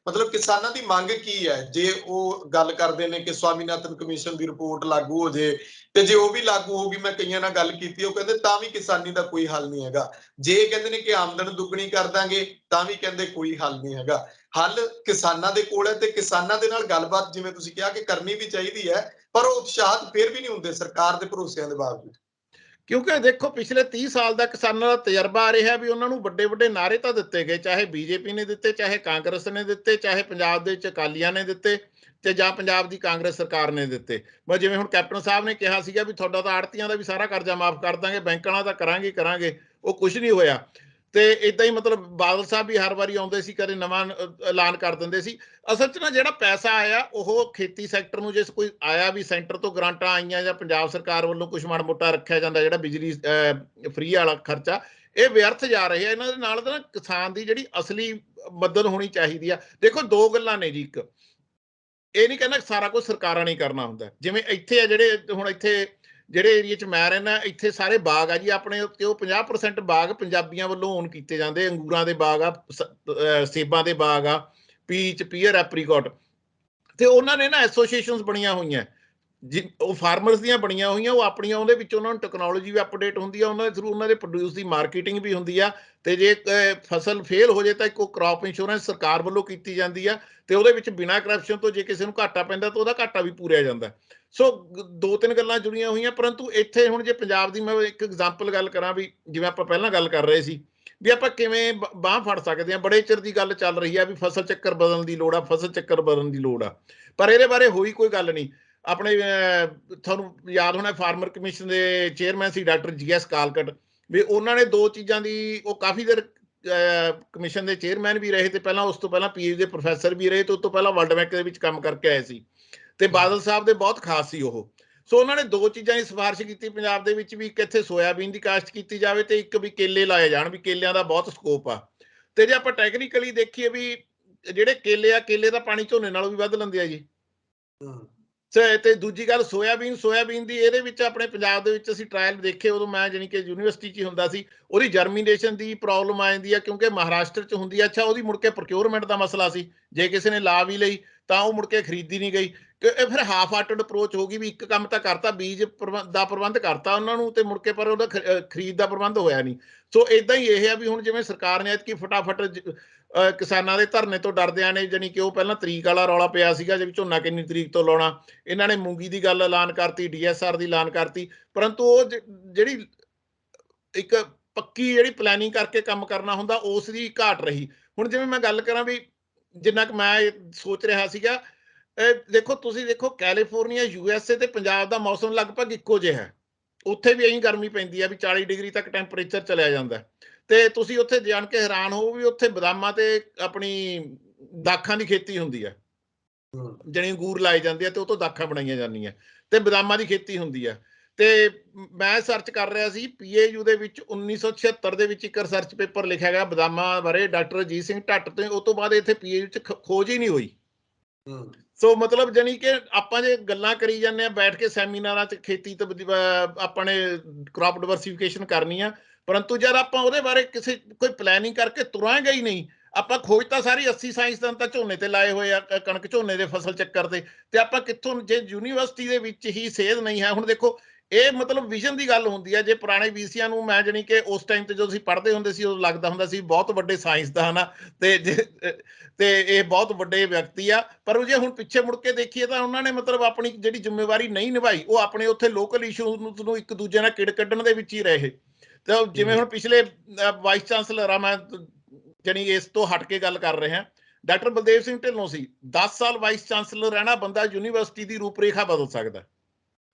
ਮਤਲਬ ਕਿਸਾਨਾਂ ਦੀ ਮੰਗ ਕੀ ਹੈ? ਜੇ ਉਹ ਗੱਲ ਕਰਦੇ ਨੇ ਕਿ ਸਵਾਮੀਨਾਥਨ ਕਮਿਸ਼ਨ ਦੀ ਰਿਪੋਰਟ ਲਾਗੂ ਹੋ ਜੇ, ਤੇ ਜੇ ਉਹ ਵੀ ਲਾਗੂ ਹੋਗੀ, ਮੈਂ ਕਈਆਂ ਨਾਲ ਗੱਲ ਕੀਤੀ, ਉਹ ਕਹਿੰਦੇ ਤਾਂ ਵੀ ਕਿਸਾਨੀ ਦਾ ਕੋਈ ਹੱਲ ਨਹੀਂ ਹੈਗਾ। ਜੇ ਕਹਿੰਦੇ ਨੇ ਕਿ ਆਮਦਨ ਦੁੱਗਣੀ ਕਰ ਦਾਂਗੇ, ਤਾਂ ਵੀ ਕਹਿੰਦੇ ਕੋਈ ਹੱਲ ਨਹੀਂ ਹੈਗਾ। ਹੱਲ ਕਿਸਾਨਾਂ ਦੇ ਕੋਲ ਹੈ, ਤੇ ਕਿਸਾਨਾਂ ਦੇ ਨਾਲ ਗੱਲਬਾਤ ਜਿਵੇਂ ਤੁਸੀਂ ਕਿਹਾ ਕਿ ਕਰਨੀ ਵੀ ਚਾਹੀਦੀ ਹੈ, ਪਰ ਉਹ ਉਤਸ਼ਾਹਿਤ ਫਿਰ ਵੀ ਨਹੀਂ ਹੁੰਦੇ ਸਰਕਾਰ ਦੇ ਭਰੋਸਿਆਂ ਦੇ ਬਾਵਜੂਦ। ਕਿਉਂਕਿ ਦੇਖੋ ਪਿਛਲੇ 30 ਸਾਲ ਦਾ ਕਿਸਾਨਾਂ ਦਾ ਤਜਰਬਾ ਆ ਰਿਹਾ ਵੀ ਉਹਨਾਂ ਨੂੰ ਵੱਡੇ ਨਾਅਰੇ ਤਾਂ ਦਿੱਤੇ ਗਏ, ਚਾਹੇ BJP ਨੇ ਦਿੱਤੇ, ਚਾਹੇ ਕਾਂਗਰਸ ਨੇ ਦਿੱਤੇ, ਚਾਹੇ ਪੰਜਾਬ ਦੇ ਵਿੱਚ ਅਕਾਲੀਆਂ ਨੇ ਦਿੱਤੇ, ਤੇ ਜਾਂ ਪੰਜਾਬ ਦੀ ਕਾਂਗਰਸ ਸਰਕਾਰ ਨੇ ਦਿੱਤੇ। ਬਸ ਜਿਵੇਂ ਹੁਣ ਕੈਪਟਨ ਸਾਹਿਬ ਨੇ ਕਿਹਾ ਸੀਗਾ ਵੀ ਤੁਹਾਡਾ ਤਾਂ ਆੜਤੀਆਂ ਦਾ ਵੀ ਸਾਰਾ ਕਰਜ਼ਾ ਮਾਫ ਕਰ ਦਾਂਗੇ, ਬੈਂਕਾਂ ਦਾ ਤਾਂ ਕਰਾਂਗੇ, ਉਹ ਕੁਝ ਨਹੀਂ ਹੋਇਆ। ਤੇ ਇਦਾਂ ਹੀ ਮਤਲਬ ਬਾਦਲ ਸਾਹਿਬ ਵੀ ਹਰ ਵਾਰੀ ਆਉਂਦੇ ਸੀ, ਕਦੇ ਨਵਾਂ ਐਲਾਨ ਕਰ ਦਿੰਦੇ ਸੀ। ਅਸਲ 'ਚ ਨਾ ਜਿਹੜਾ ਪੈਸਾ ਆਇਆ ਉਹ ਖੇਤੀ ਸੈਕਟਰ ਨੂੰ, ਜੇ ਕੋਈ ਆਇਆ ਵੀ ਸੈਂਟਰ ਤੋਂ ਗ੍ਰਾਂਟਾਂ ਆਈਆਂ ਜਾਂ ਪੰਜਾਬ ਸਰਕਾਰ ਵੱਲੋਂ ਕੁਛ ਮਾੜਾ ਮੋਟਾ ਰੱਖਿਆ ਜਾਂਦਾ ਜਿਹੜਾ ਬਿਜਲੀ ਫ੍ਰੀ ਵਾਲਾ ਖਰਚਾ, ਇਹ ਵਿਅਰਥ ਜਾ ਰਹੇ ਆ। ਇਹਨਾਂ ਦੇ ਨਾਲ ਤਾਂ ਕਿਸਾਨ ਦੀ ਜਿਹੜੀ ਅਸਲੀ ਮਦਦ ਹੋਣੀ ਚਾਹੀਦੀ ਆ। ਦੇਖੋ ਦੋ ਗੱਲਾਂ ਨੇ ਜੀ, ਇੱਕ ਇਹ ਨਹੀਂ ਕਹਿੰਦਾ ਸਾਰਾ ਕੁਝ ਸਰਕਾਰਾਂ ਨੇ ਕਰਨਾ ਹੁੰਦਾ। ਜਿਵੇਂ ਇੱਥੇ ਆ ਜਿਹੜੇ ਹੁਣ ਇੱਥੇ ਜਿਹੜੇ ਏਰੀਏ 'ਚ ਮੈਂ ਰਹਿਣਾ, ਇੱਥੇ ਸਾਰੇ ਬਾਗ ਆ ਜੀ ਆਪਣੇ, ਤੇ ਉਹ 50% ਬਾਗ ਪੰਜਾਬੀਆਂ ਵੱਲੋਂ ਓਨ ਕੀਤੇ ਜਾਂਦੇ। ਅੰਗੂਰਾਂ ਦੇ ਬਾਗ ਆ, ਸੇਬਾਂ ਦੇ ਬਾਗ ਆ, ਪੀਚ, ਪੀਅਰ, ਐਪਰੀਕੋਟ, ਤੇ ਉਹਨਾਂ ਨੇ ਨਾ ਐਸੋਸੀਏਸ਼ਨਸ ਬਣੀਆਂ ਹੋਈਆਂ, ਉਹ ਫਾਰਮਰਸ ਦੀਆਂ ਬਣੀਆਂ ਹੋਈਆਂ। ਉਹ ਆਪਣੀਆਂ ਉਹਦੇ ਵਿੱਚ ਉਹਨਾਂ ਨੂੰ ਟੈਕਨੋਲੋਜੀ ਵੀ ਅਪਡੇਟ ਹੁੰਦੀ ਆ, ਉਹਨਾਂ ਦੇ ਥਰੂ ਉਹਨਾਂ ਦੇ ਪ੍ਰੋਡਿਊਸ ਦੀ ਮਾਰਕੀਟਿੰਗ ਵੀ ਹੁੰਦੀ ਆ। ਤੇ ਜੇ ਫਸਲ ਫੇਲ ਹੋ ਜਾਏ ਤਾਂ ਇੱਕ ਕ੍ਰੌਪ ਇੰਸ਼ੋਰੈਂਸ ਸਰਕਾਰ ਵੱਲੋਂ ਕੀਤੀ ਜਾਂਦੀ ਆ, ਤੇ ਉਹਦੇ ਵਿੱਚ ਬਿਨਾਂ ਕਰਪਸ਼ਨ ਤੋਂ ਜੇ ਕਿਸੇ ਨੂੰ ਘਾਟਾ ਪੈਂਦਾ ਤਾਂ ਉਹਦਾ ਘਾਟਾ ਵੀ ਪੂਰਿਆ ਜਾਂਦਾ। ਸੋ ਦੋ ਤਿੰਨ ਗੱਲਾਂ ਜੁੜੀਆਂ ਹੋਈਆਂ। ਪਰੰਤੂ ਇੱਥੇ ਹੁਣ ਜੇ ਪੰਜਾਬ ਦੀ ਮੈਂ ਇੱਕ ਐਗਜ਼ਾਮਪਲ ਗੱਲ ਕਰਾਂ, ਵੀ ਜਿਵੇਂ ਆਪਾਂ ਪਹਿਲਾਂ ਗੱਲ ਕਰ ਰਹੇ ਸੀ ਵੀ ਆਪਾਂ ਕਿਵੇਂ ਬਾਂਹ ਫੜ ਸਕਦੇ ਹਾਂ। ਬੜੇ ਚਿਰ ਦੀ ਗੱਲ ਚੱਲ ਰਹੀ ਆ ਵੀ ਫਸਲ ਚੱਕਰ ਬਦਲਣ ਦੀ ਲੋੜ ਆ, ਫਸਲ ਚੱਕਰ ਬਦਲਣ ਦੀ ਲੋੜ ਆ, ਪਰ ਇਹਦੇ ਬਾਰੇ ਹੋਈ ਕੋਈ ਗੱਲ ਨਹੀਂ। ਆਪਣੇ ਤੁਹਾਨੂੰ ਯਾਦ ਹੋਣਾ ਫਾਰਮਰ ਕਮਿਸ਼ਨ ਦੇ ਚੇਅਰਮੈਨ ਸੀ ਡਾਕਟਰ GS ਕਾਲਕਟ, ਵੀ ਉਹਨਾਂ ਨੇ ਦੋ ਚੀਜ਼ਾਂ ਦੀ, ਉਹ ਕਾਫੀ ਦੇਰ ਕਮਿਸ਼ਨ ਦੇ ਚੇਅਰਮੈਨ ਵੀ ਰਹੇ, ਤੇ ਪਹਿਲਾਂ ਉਸ ਤੋਂ ਪਹਿਲਾਂ PhD ਦੇ ਪ੍ਰੋਫੈਸਰ ਵੀ ਰਹੇ, ਤੇ ਉਸ ਤੋਂ ਪਹਿਲਾਂ ਵਰਲਡ ਬੈਂਕ ਦੇ ਵਿੱਚ ਕੰਮ ਕਰਕੇ ਆਏ ਸੀ, ਤੇ ਬਾਦਲ ਸਾਹਿਬ ਦੇ ਬਹੁਤ ਖਾਸ ਸੀ ਉਹ। ਸੋ ਉਹਨਾਂ ਨੇ ਦੋ ਚੀਜ਼ਾਂ ਦੀ ਸਿਫਾਰਿਸ਼ ਕੀਤੀ ਪੰਜਾਬ ਦੇ ਵਿੱਚ, ਵੀ ਇੱਕ ਇੱਥੇ ਸੋਇਆਬੀਨ ਦੀ ਕਾਸ਼ਤ ਕੀਤੀ ਜਾਵੇ, ਤੇ ਇੱਕ ਵੀ ਕੇਲੇ ਲਾਏ ਜਾਣ, ਵੀ ਕੇਲਿਆਂ ਦਾ ਬਹੁਤ ਸਕੋਪ ਆ। ਤੇ ਜੇ ਆਪਾਂ ਟੈਕਨੀਕਲੀ ਦੇਖੀਏ ਵੀ ਜਿਹੜੇ ਕੇਲੇ ਆ, ਕੇਲੇ ਦਾ ਪਾਣੀ ਝੋਨੇ ਨਾਲੋਂ ਵੀ ਵੱਧ ਲੈਂਦੇ ਆ ਜੀ। ਤੇ ਦੂਜੀ ਗੱਲ ਸੋਇਆਬੀਨ ਦੀ ਇਹਦੇ ਵਿੱਚ ਆਪਣੇ ਪੰਜਾਬ ਦੇ ਵਿੱਚ ਅਸੀਂ ਟ੍ਰਾਇਲ ਦੇਖੇ, ਉਦੋਂ ਮੈਂ ਜਾਣੀ ਕਿ ਯੂਨੀਵਰਸਿਟੀ 'ਚ ਹੀ ਹੁੰਦਾ ਸੀ। ਉਹਦੀ ਜਰਮੀਨੇਸ਼ਨ ਦੀ ਪ੍ਰੋਬਲਮ ਆ ਜਾਂਦੀ ਆ, ਕਿਉਂਕਿ ਮਹਾਰਾਸ਼ਟਰ 'ਚ ਹੁੰਦੀ ਆ। ਅੱਛਾ, ਉਹਦੀ ਮੁੜ ਕੇ ਪ੍ਰੋਕਿਉਰਮੈਂਟ ਦਾ ਮਸਲਾ ਸੀ, ਜੇ ਕਿਸੇ ਨੇ ਲਾ ਵੀ ਲਈ ਤਾਂ ਉਹ ਮੁੜ ਕੇ ਖਰੀਦੀ ਨਹੀਂ ਗਈ। ਕਿ ਇਹ ਫਿਰ ਹਾਫ ਹਾਰਟਡ ਅਪਰੋਚ ਹੋ ਗਈ, ਵੀ ਇੱਕ ਕੰਮ ਤਾਂ ਕਰਤਾ, ਬੀਜ ਦਾ ਪ੍ਰਬੰਧ ਕਰਤਾ ਉਹਨਾਂ ਨੂੰ, ਤੇ ਮੁੜ ਕੇ ਪਰ ਉਹਦਾ ਖਰੀਦ ਦਾ ਪ੍ਰਬੰਧ ਹੋਇਆ ਨਹੀਂ। ਸੋ ਇਦਾਂ ਹੀ ਇਹ ਆ ਵੀ ਹੁਣ ਜਿਵੇਂ ਸਰਕਾਰ ਨੇ ਐਤਕੀ ਫਟਾਫਟ ਕਿਸਾਨਾਂ ਦੇ ਧਰਨੇ ਤੋਂ ਡਰਦਿਆਂ ਨੇ, ਜਾਣੀ ਕਿ ਉਹ ਪਹਿਲਾਂ ਤਰੀਕ ਵਾਲਾ ਰੌਲਾ ਪਿਆ ਸੀਗਾ ਜਿਵੇਂ ਝੋਨਾ ਕਿੰਨੀ ਤਰੀਕ ਤੋਂ ਲਾਉਣਾ, ਇਹਨਾਂ ਨੇ ਮੂੰਗੀ ਦੀ ਗੱਲ ਐਲਾਨ ਕਰਤੀ, DSR ਦੀ ਐਲਾਨ ਕਰਤੀ, ਪਰੰਤੂ ਉਹ ਜਿਹੜੀ ਇੱਕ ਪੱਕੀ ਜਿਹੜੀ ਪਲੈਨਿੰਗ ਕਰਕੇ ਕੰਮ ਕਰਨਾ ਹੁੰਦਾ, ਉਸ ਦੀ ਘਾਟ ਰਹੀ। ਹੁਣ ਜਿਵੇਂ ਮੈਂ ਗੱਲ ਕਰਾਂ ਵੀ ਜਿੰਨਾ ਕੁ ਮੈਂ ਸੋਚ ਰਿਹਾ ਸੀਗਾ, ਦੇਖੋ ਤੁਸੀਂ ਦੇਖੋ ਕੈਲੀਫੋਰਨੀਆ USA ਤੇ ਪੰਜਾਬ ਦਾ ਮੌਸਮ ਲਗਭਗ ਇੱਕੋ ਜਿਹਾ ਹੈ। ਉੱਥੇ ਵੀ ਇਹੀ ਗਰਮੀ ਪੈਂਦੀ ਆ, ਵੀ 40 ਡਿਗਰੀ ਤੱਕ ਟੈਂਪਰੇਚਰ ਚਲਿਆ ਜਾਂਦਾ। ਤੇ ਤੁਸੀਂ ਉੱਥੇ ਜਾਣ ਕੇ ਹੈਰਾਨ ਹੋਵੋ ਵੀ ਉੱਥੇ ਬਦਾਮਾਂ ਤੇ ਆਪਣੀ ਦਾਖਾਂ ਦੀ ਖੇਤੀ ਹੁੰਦੀ ਆ, ਜਣੀ ਅੰਗੂਰ ਲਾਏ ਜਾਂਦੇ ਆ ਤੇ ਉਹ ਤੋਂ ਦਾਖਾਂ ਬਣਾਈਆਂ ਜਾਂਦੀਆਂ, ਤੇ ਬਦਾਮਾਂ ਦੀ ਖੇਤੀ ਹੁੰਦੀ ਆ। ਤੇ ਮੈਂ ਸਰਚ ਕਰ ਰਿਹਾ ਸੀ, PAU ਦੇ ਵਿੱਚ 1976 ਦੇ ਵਿੱਚ ਇੱਕ ਰਿਸਰਚ ਪੇਪਰ ਲਿਖਿਆ ਗਿਆ ਬਦਾਮਾਂ ਬਾਰੇ, ਡਾਕਟਰ ਅਜੀਤ ਸਿੰਘ ਢੱਟ ਤੇ। ਉਸ ਤੋਂ ਬਾਅਦ ਇੱਥੇ PAU 'ਚ ਖੋਜ ਹੀ ਨਹੀਂ ਹੋਈ। ਸੋ ਮਤਲਬ ਜਾਣੀ ਕਿ ਆਪਾਂ ਜੇ ਗੱਲਾਂ ਕਰੀ ਜਾਂਦੇ ਆ ਬੈਠ ਕੇ ਸੈਮੀਨਾਰਾਂ 'ਚ, ਖੇਤੀ ਤੇ ਆਪਾਂ ਨੇ ਕ੍ਰੌਪ ਡਿਵਰਸੀਫਿਕੇਸ਼ਨ ਕਰਨੀ ਆ, ਪਰੰਤੂ ਜਦ ਆਪਾਂ ਉਹਦੇ ਬਾਰੇ ਕਿਸੇ ਕੋਈ ਪਲੈਨਿੰਗ ਕਰਕੇ ਤੁਰਾਂਗੇ ਹੀ ਨਹੀਂ। ਆਪਾਂ ਖੋਜ ਤਾਂ ਸਾਰੀ 80 ਸਾਇੰਸਦਾਨ ਤਾਂ ਝੋਨੇ ਤੇ ਲਾਏ ਹੋਏ ਆ, ਕਣਕ ਝੋਨੇ ਦੇ ਫਸਲ ਚੱਕਰ ਤੇ ਆਪਾਂ ਕਿੱਥੋਂ, ਜੇ ਯੂਨੀਵਰਸਿਟੀ ਦੇ ਵਿੱਚ ਹੀ ਸੇਧ ਨਹੀਂ ਹੈ। ਹੁਣ ਦੇਖੋ ਇਹ ਮਤਲਬ ਵਿਜ਼ਨ ਦੀ ਗੱਲ ਹੁੰਦੀ ਹੈ। ਜੇ ਪੁਰਾਣੇ VCਆਂ ਨੂੰ ਮੈਂ ਜਾਣੀ ਕਿ ਉਸ ਟਾਈਮ ਤੇ ਜਦੋਂ ਅਸੀਂ ਪੜ੍ਹਦੇ ਹੁੰਦੇ ਸੀ, ਉਦੋਂ ਲੱਗਦਾ ਹੁੰਦਾ ਸੀ ਬਹੁਤ ਵੱਡੇ ਸਾਇੰਸਦਾਨ ਆ ਤੇ ਇਹ ਬਹੁਤ ਵੱਡੇ ਵਿਅਕਤੀ ਆ, ਪਰ ਜੇ ਹੁਣ ਪਿੱਛੇ ਮੁੜ ਕੇ ਦੇਖੀਏ ਤਾਂ ਉਹਨਾਂ ਨੇ ਮਤਲਬ ਆਪਣੀ ਜਿਹੜੀ ਜ਼ਿੰਮੇਵਾਰੀ ਨਹੀਂ ਨਿਭਾਈ। ਉਹ ਆਪਣੇ ਉੱਥੇ ਲੋਕਲ ਇਸ਼ੂਜ਼ ਨੂੰ ਇੱਕ ਦੂਜੇ ਨਾਲ ਕਿੜ ਕੱਢਣ ਦੇ ਵਿੱਚ ਹੀ ਰਹੇ। ਤੇ ਜਿਵੇਂ ਹੁਣ ਪਿਛਲੇ ਵਾਈਸ ਚਾਂਸਲਰ ਆ, ਮੈਂ ਜਾਣੀ ਇਸ ਤੋਂ ਹਟ ਕੇ ਗੱਲ ਕਰ ਰਿਹਾ, ਡਾਕਟਰ ਬਲਦੇਵ ਸਿੰਘ ਢਿੱਲੋਂ ਸੀ। 10 ਸਾਲ ਵਾਈਸ ਚਾਂਸਲਰ ਰਹਿਣਾ ਬੰਦਾ ਯੂਨੀਵਰਸਿਟੀ ਦੀ ਰੂਪਰੇਖਾ ਬਦਲ ਸਕਦਾ।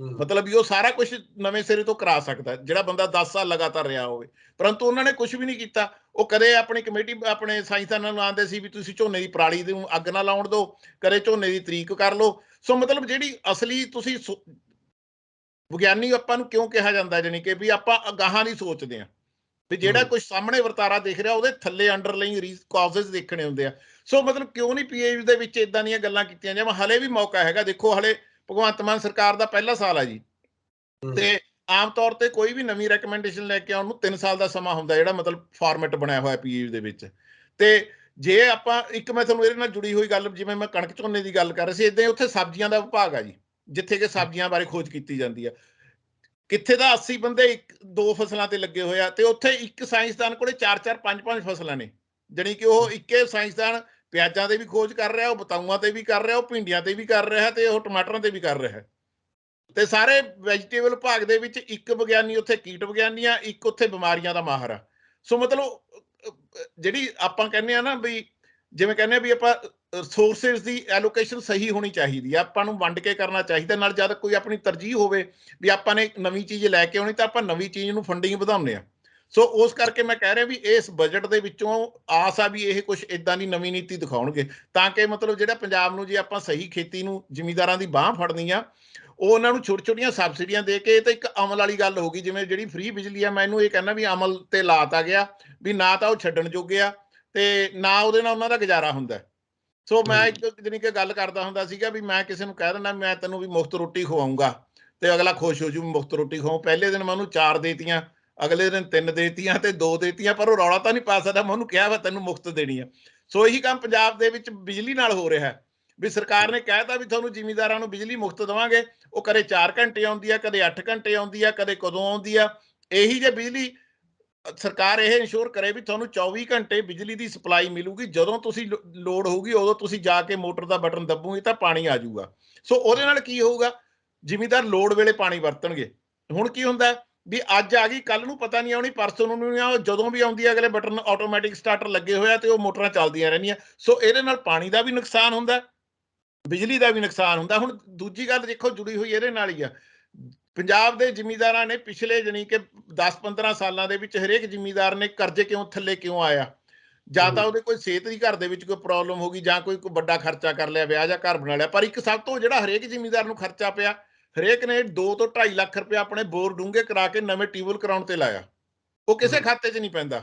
ਮਤਲਬ ਵੀ ਉਹ ਸਾਰਾ ਕੁਝ ਨਵੇਂ ਸਿਰੇ ਤੋਂ ਕਰਾ ਸਕਦਾ, ਜਿਹੜਾ ਬੰਦਾ 10 ਸਾਲ ਲਗਾਤਾਰ ਰਿਹਾ ਹੋਵੇ। ਪਰੰਤੂ ਉਹਨਾਂ ਨੇ ਕੁਝ ਵੀ ਨਹੀਂ ਕੀਤਾ। ਉਹ ਕਦੇ ਆਪਣੀ ਕਮੇਟੀ ਆਪਣੇ ਸਾਇੰਸਦਾਨਾਂ ਨੂੰ ਆਉਂਦੇ ਸੀ ਵੀ ਤੁਸੀਂ ਝੋਨੇ ਦੀ ਪਰਾਲੀ ਨੂੰ ਅੱਗ ਨਾ ਲਾਉਣ ਦਿਓ, ਕਦੇ ਝੋਨੇ ਦੀ ਤਰੀਕ ਕਰ ਲਓ। ਸੋ ਮਤਲਬ ਜਿਹੜੀ ਅਸਲੀ ਤੁਸੀਂ ਵਿਗਿਆਨੀ ਆਪਾਂ ਨੂੰ ਕਿਉਂ ਕਿਹਾ ਜਾਂਦਾ, ਜਾਣੀ ਕਿ ਵੀ ਆਪਾਂ ਅਗਾਹਾਂ ਨਹੀਂ ਸੋਚਦੇ ਹਾਂ, ਵੀ ਜਿਹੜਾ ਕੁਝ ਸਾਹਮਣੇ ਵਰਤਾਰਾ ਦਿਖ ਰਿਹਾ ਉਹਦੇ ਥੱਲੇ ਅੰਡਰਲਾਈਂਗ ਕਾਜ਼ਸ ਦੇਖਣੇ ਹੁੰਦੇ ਆ। ਸੋ ਮਤਲਬ ਕਿਉਂ ਨਹੀਂ PAU ਦੇ ਵਿੱਚ ਇਦਾਂ ਦੀਆਂ ਗੱਲਾਂ ਕੀਤੀਆਂ ਜਾਵਾਂ। ਹਲੇ ਵੀ ਮੌਕਾ ਹੈਗਾ। ਦੇਖੋ ਹਲੇ ਭਗਵੰਤ ਮਾਨ ਸਰਕਾਰ ਦਾ ਪਹਿਲਾ ਸਾਲ ਆ ਜੀ, ਤੇ ਆਮ ਤੌਰ ਤੇ ਕੋਈ ਵੀ ਨਵੀਂ ਰეკਮੈਂਡੇਸ਼ਨ ਲੈ ਕੇ ਆਉਣ ਨੂੰ 3 ਸਾਲ ਦਾ ਸਮਾਂ ਹੁੰਦਾ, ਜਿਹੜਾ ਮਤਲਬ ਫਾਰਮੈਟ ਬਣਿਆ ਹੋਇਆ PAU ਦੇ ਵਿੱਚ। ਤੇ ਜੇ ਆਪਾਂ ਇੱਕ, ਮੈਂ ਤੁਹਾਨੂੰ ਇਹਦੇ ਨਾਲ ਜੁੜੀ ਹੋਈ ਗੱਲ, ਜਿਵੇਂ ਮੈਂ ਕਣਕ ਝੋਨੇ ਦੀ ਗੱਲ ਕਰ ਰਿਹਾ ਸੀ, ਇਦਾਂ ਹੀ ਉੱਥੇ ਸਬਜ਼ੀਆਂ ਦਾ ਵਿਭਾਗ ਆ ਜੀ, ਜਿੱਥੇ ਕਿ ਸਬਜ਼ੀਆਂ ਬਾਰੇ ਖੋਜ ਕੀਤੀ ਜਾਂਦੀ ਆ। ਕਿੱਥੇ ਦਾ 80 ਬੰਦੇ 2 ਫਸਲਾਂ ਤੇ ਲੱਗੇ ਹੋਏ ਆ, ਤੇ ਉੱਥੇ ਇੱਕ ਸਾਇੰਸਦਾਨ ਕੋਲੇ 4-4 5-5 ਫਸਲਾਂ ਨੇ। ਜਾਣੀ ਕਿ ਉਹ ਇੱਕੇ ਸਾਇੰਸਦਾਨ ਪਿਆਜ਼ਾਂ ਤੇ ਵੀ ਖੋਜ ਕਰ ਰਿਹਾ, ਉਹ ਬਤਾਊਆਂ ਤੇ ਵੀ ਕਰ ਰਿਹਾ, ਉਹ ਭਿੰਡੀਆਂ ਤੇ ਵੀ ਕਰ ਰਿਹਾ, ਤੇ ਉਹ ਟਮਾਟਰਾਂ ਤੇ ਵੀ ਕਰ ਰਿਹਾ। ਤੇ ਸਾਰੇ ਵੈਜੀਟੇਬਲ ਵਿਭਾਗ ਦੇ ਵਿੱਚ ਇੱਕ ਵਿਗਿਆਨੀ ਉੱਥੇ ਕੀਟ ਵਿਗਿਆਨੀ ਆ, ਇੱਕ ਉੱਥੇ ਬਿਮਾਰੀਆਂ ਦਾ ਮਾਹਰ ਆ। ਸੋ ਮਤਲਬ ਜਿਹੜੀ ਆਪਾਂ ਕਹਿੰਦੇ ਆ ਨਾ ਵੀ, ਜਿਵੇਂ ਕਹਿੰਦੇ ਆ ਵੀ ਆਪਾਂ ਰਿਸੋਰਸਿਸ ਦੀ ਐਲੋਕੇਸ਼ਨ ਸਹੀ ਹੋਣੀ ਚਾਹੀਦੀ ਆ, ਆਪਾਂ ਨੂੰ ਵੰਡ ਕੇ ਕਰਨਾ ਚਾਹੀਦਾ। ਨਾਲ ਜਦ ਕੋਈ ਆਪਣੀ ਤਰਜੀਹ ਹੋਵੇ ਵੀ ਆਪਾਂ ਨੇ ਨਵੀਂ ਚੀਜ਼ ਲੈ ਕੇ ਆਉਣੀ, ਤਾਂ ਆਪਾਂ ਨਵੀਂ ਚੀਜ਼ ਨੂੰ ਫੰਡਿੰਗ ਵਧਾਉਂਦੇ ਆ। ਸੋ ਉਸ ਕਰਕੇ ਮੈਂ ਕਹਿ ਰਿਹਾ ਵੀ ਇਸ ਬਜਟ ਦੇ ਵਿੱਚੋਂ ਆਸ ਆ ਵੀ ਇਹ ਕੁਝ ਇਦਾਂ ਦੀ ਨਵੀਂ ਨੀਤੀ ਦਿਖਾਉਣਗੇ ਤਾਂ ਕਿ ਮਤਲਬ ਜਿਹੜਾ ਪੰਜਾਬ ਨੂੰ ਜੇ ਆਪਾਂ ਸਹੀ ਖੇਤੀ ਨੂੰ ਜ਼ਿਮੀਂਦਾਰਾਂ ਦੀ ਬਾਹ ਫੜਨੀ ਆ ਉਹ ਉਹਨਾਂ ਨੂੰ ਛੋਟੀ ਛੋਟੀਆਂ ਸਬਸਿਡੀਆਂ ਦੇ ਕੇ ਤਾਂ ਇੱਕ ਅਮਲ ਵਾਲੀ ਗੱਲ ਹੋ ਗਈ। ਜਿਵੇਂ ਜਿਹੜੀ ਫ੍ਰੀ ਬਿਜਲੀ ਆ ਮੈਨੂੰ ਇਹ ਕਹਿੰਦਾ ਵੀ ਅਮਲ ਤੇ ਲਾਤਾ ਗਿਆ ਵੀ ਨਾ ਤਾਂ ਉਹ ਛੱਡਣ ਜੋਗੇ ਆ ਤੇ ਨਾ ਉਹਦੇ ਨਾਲ ਉਹਨਾਂ ਦਾ ਗੁਜ਼ਾਰਾ ਹੁੰਦਾ। ਸੋ ਮੈਂ ਇੱਕ ਜਾਣੀ ਕਿ ਗੱਲ ਕਰਦਾ ਹੁੰਦਾ ਸੀਗਾ ਵੀ ਮੈਂ ਕਿਸੇ ਨੂੰ ਕਹਿ ਦਿੰਦਾ ਮੈਂ ਤੈਨੂੰ ਵੀ ਮੁਫਤ ਰੋਟੀ ਖਵਾਉਂਗਾ ਤੇ ਅਗਲਾ ਖੁਸ਼ ਹੋ ਜੂ ਮੁਫਤ ਰੋਟੀ ਖਵਾਉ। ਪਹਿਲੇ ਦਿਨ ਮੈਂ ਉਹਨੂੰ 4 ਦੇਤੀਆਂ, ਅਗਲੇ ਦਿਨ 3 ਦੇਤੀਆਂ ਤੇ 2 ਦੇਤੀਆਂ, ਪਰ ਉਹ ਰੌਲਾ ਤਾਂ ਨਹੀਂ ਪਾ ਸਕਦਾ। ਮੈਂ ਉਹਨੂੰ ਕਿਹਾ ਵਾ ਤੈਨੂੰ ਮੁਫਤ ਦੇਣੀ ਆ। ਸੋ ਇਹੀ ਕੰਮ ਪੰਜਾਬ ਦੇ ਵਿੱਚ ਬਿਜਲੀ ਨਾਲ ਹੋ ਰਿਹਾ ਵੀ ਸਰਕਾਰ ਨੇ ਕਹਿਤਾ ਵੀ ਤੁਹਾਨੂੰ ਜ਼ਿਮੀਂਦਾਰਾਂ ਨੂੰ ਬਿਜਲੀ ਮੁਫਤ ਦੇਵਾਂਗੇ। ਉਹ ਕਦੇ 4 ਘੰਟੇ ਆਉਂਦੀ ਆ, ਕਦੇ 8 ਘੰਟੇ ਆਉਂਦੀ ਆ, ਕਦੇ ਕਦੋਂ ਆਉਂਦੀ ਆ। ਇਹੀ ਜੇ ਬਿਜਲੀ ਸਰਕਾਰ ਇਹ ਇੰਸ਼ੋਰ ਕਰੇ ਵੀ ਤੁਹਾਨੂੰ 24 ਘੰਟੇ ਬਿਜਲੀ ਦੀ ਸਪਲਾਈ ਮਿਲੂਗੀ, ਜਦੋਂ ਤੁਸੀਂ ਲੋੜ ਹੋਊਗੀ ਉਦੋਂ ਤੁਸੀਂ ਜਾ ਕੇ ਮੋਟਰ ਦਾ ਬਟਨ ਦੱਬੋਗੇ ਤਾਂ ਪਾਣੀ ਆ ਜਾਊਗਾ। ਸੋ ਉਹਦੇ ਨਾਲ ਕੀ ਹੋਊਗਾ, ਜ਼ਿਮੀਂਦਾਰ ਲੋੜ ਵੇਲੇ ਪਾਣੀ ਵਰਤਣਗੇ। ਹੁਣ ਕੀ ਹੁੰਦਾ ਵੀ ਅੱਜ ਆ ਗਈ, ਕੱਲ ਨੂੰ ਪਤਾ ਨਹੀਂ ਆਉਣੀ, ਪਰਸੋਂ ਨੂੰ ਨਹੀਂ ਆ, ਜਦੋਂ ਵੀ ਆਉਂਦੀ ਹੈ ਅਗਲੇ ਬਟਨ ਆਟੋਮੈਟਿਕ ਸਟਾਰਟਰ ਲੱਗੇ ਹੋਇਆ ਤੇ ਉਹ ਮੋਟਰਾਂ ਚੱਲਦੀਆਂ ਰਹਿੰਦੀਆਂ। ਸੋ ਇਹਦੇ ਨਾਲ ਪਾਣੀ ਦਾ ਵੀ ਨੁਕਸਾਨ ਹੁੰਦਾ, ਬਿਜਲੀ ਦਾ ਵੀ ਨੁਕਸਾਨ ਹੁੰਦਾ। ਹੁਣ ਦੂਜੀ ਗੱਲ ਦੇਖੋ ਜੁੜੀ ਹੋਈ ਇਹਦੇ ਨਾਲ ਹੀ ਆ, ਪੰਜਾਬ ਦੇ ਜ਼ਿਮੀਂਦਾਰਾਂ ਨੇ ਪਿਛਲੇ ਜਾਣੀ ਕਿ 10-15 ਸਾਲਾਂ ਦੇ ਵਿੱਚ ਹਰੇਕ ਜ਼ਿਮੀਂਦਾਰ ਨੇ ਕਰਜ਼ੇ ਕਿਉਂ ਥੱਲੇ ਕਿਉਂ ਆਇਆ, ਜਾਂ ਤਾਂ ਉਹਦੇ ਕੋਈ ਸਿਹਤ ਦੀ ਘਰ ਦੇ ਵਿੱਚ ਕੋਈ ਪ੍ਰੋਬਲਮ ਹੋ ਗਈ ਜਾਂ ਕੋਈ ਵੱਡਾ ਖਰਚਾ ਕਰ ਲਿਆ, ਵਿਆਹ ਜਾਂ ਘਰ ਬਣਾ ਲਿਆ। ਪਰ ਇੱਕ ਸਭ ਤੋਂ ਜਿਹੜਾ ਹਰੇਕ ਜ਼ਿਮੀਂਦਾਰ ਨੂੰ ਖਰਚਾ ਪਿਆ, ਹਰੇਕ ਨੇ 2 ਤੋਂ 2.5 ਲੱਖ ਰੁਪਇਆ ਆਪਣੇ ਬੋਰ ਡੂੰਘੇ ਕਰਾ ਕੇ ਨਵੇਂ ਟਿਊਬਵੈੱਲ ਕਰਾਉਣ ਤੇ ਲਾਇਆ। ਉਹ ਕਿਸੇ ਖਾਤੇ 'ਚ ਨਹੀਂ ਪੈਂਦਾ।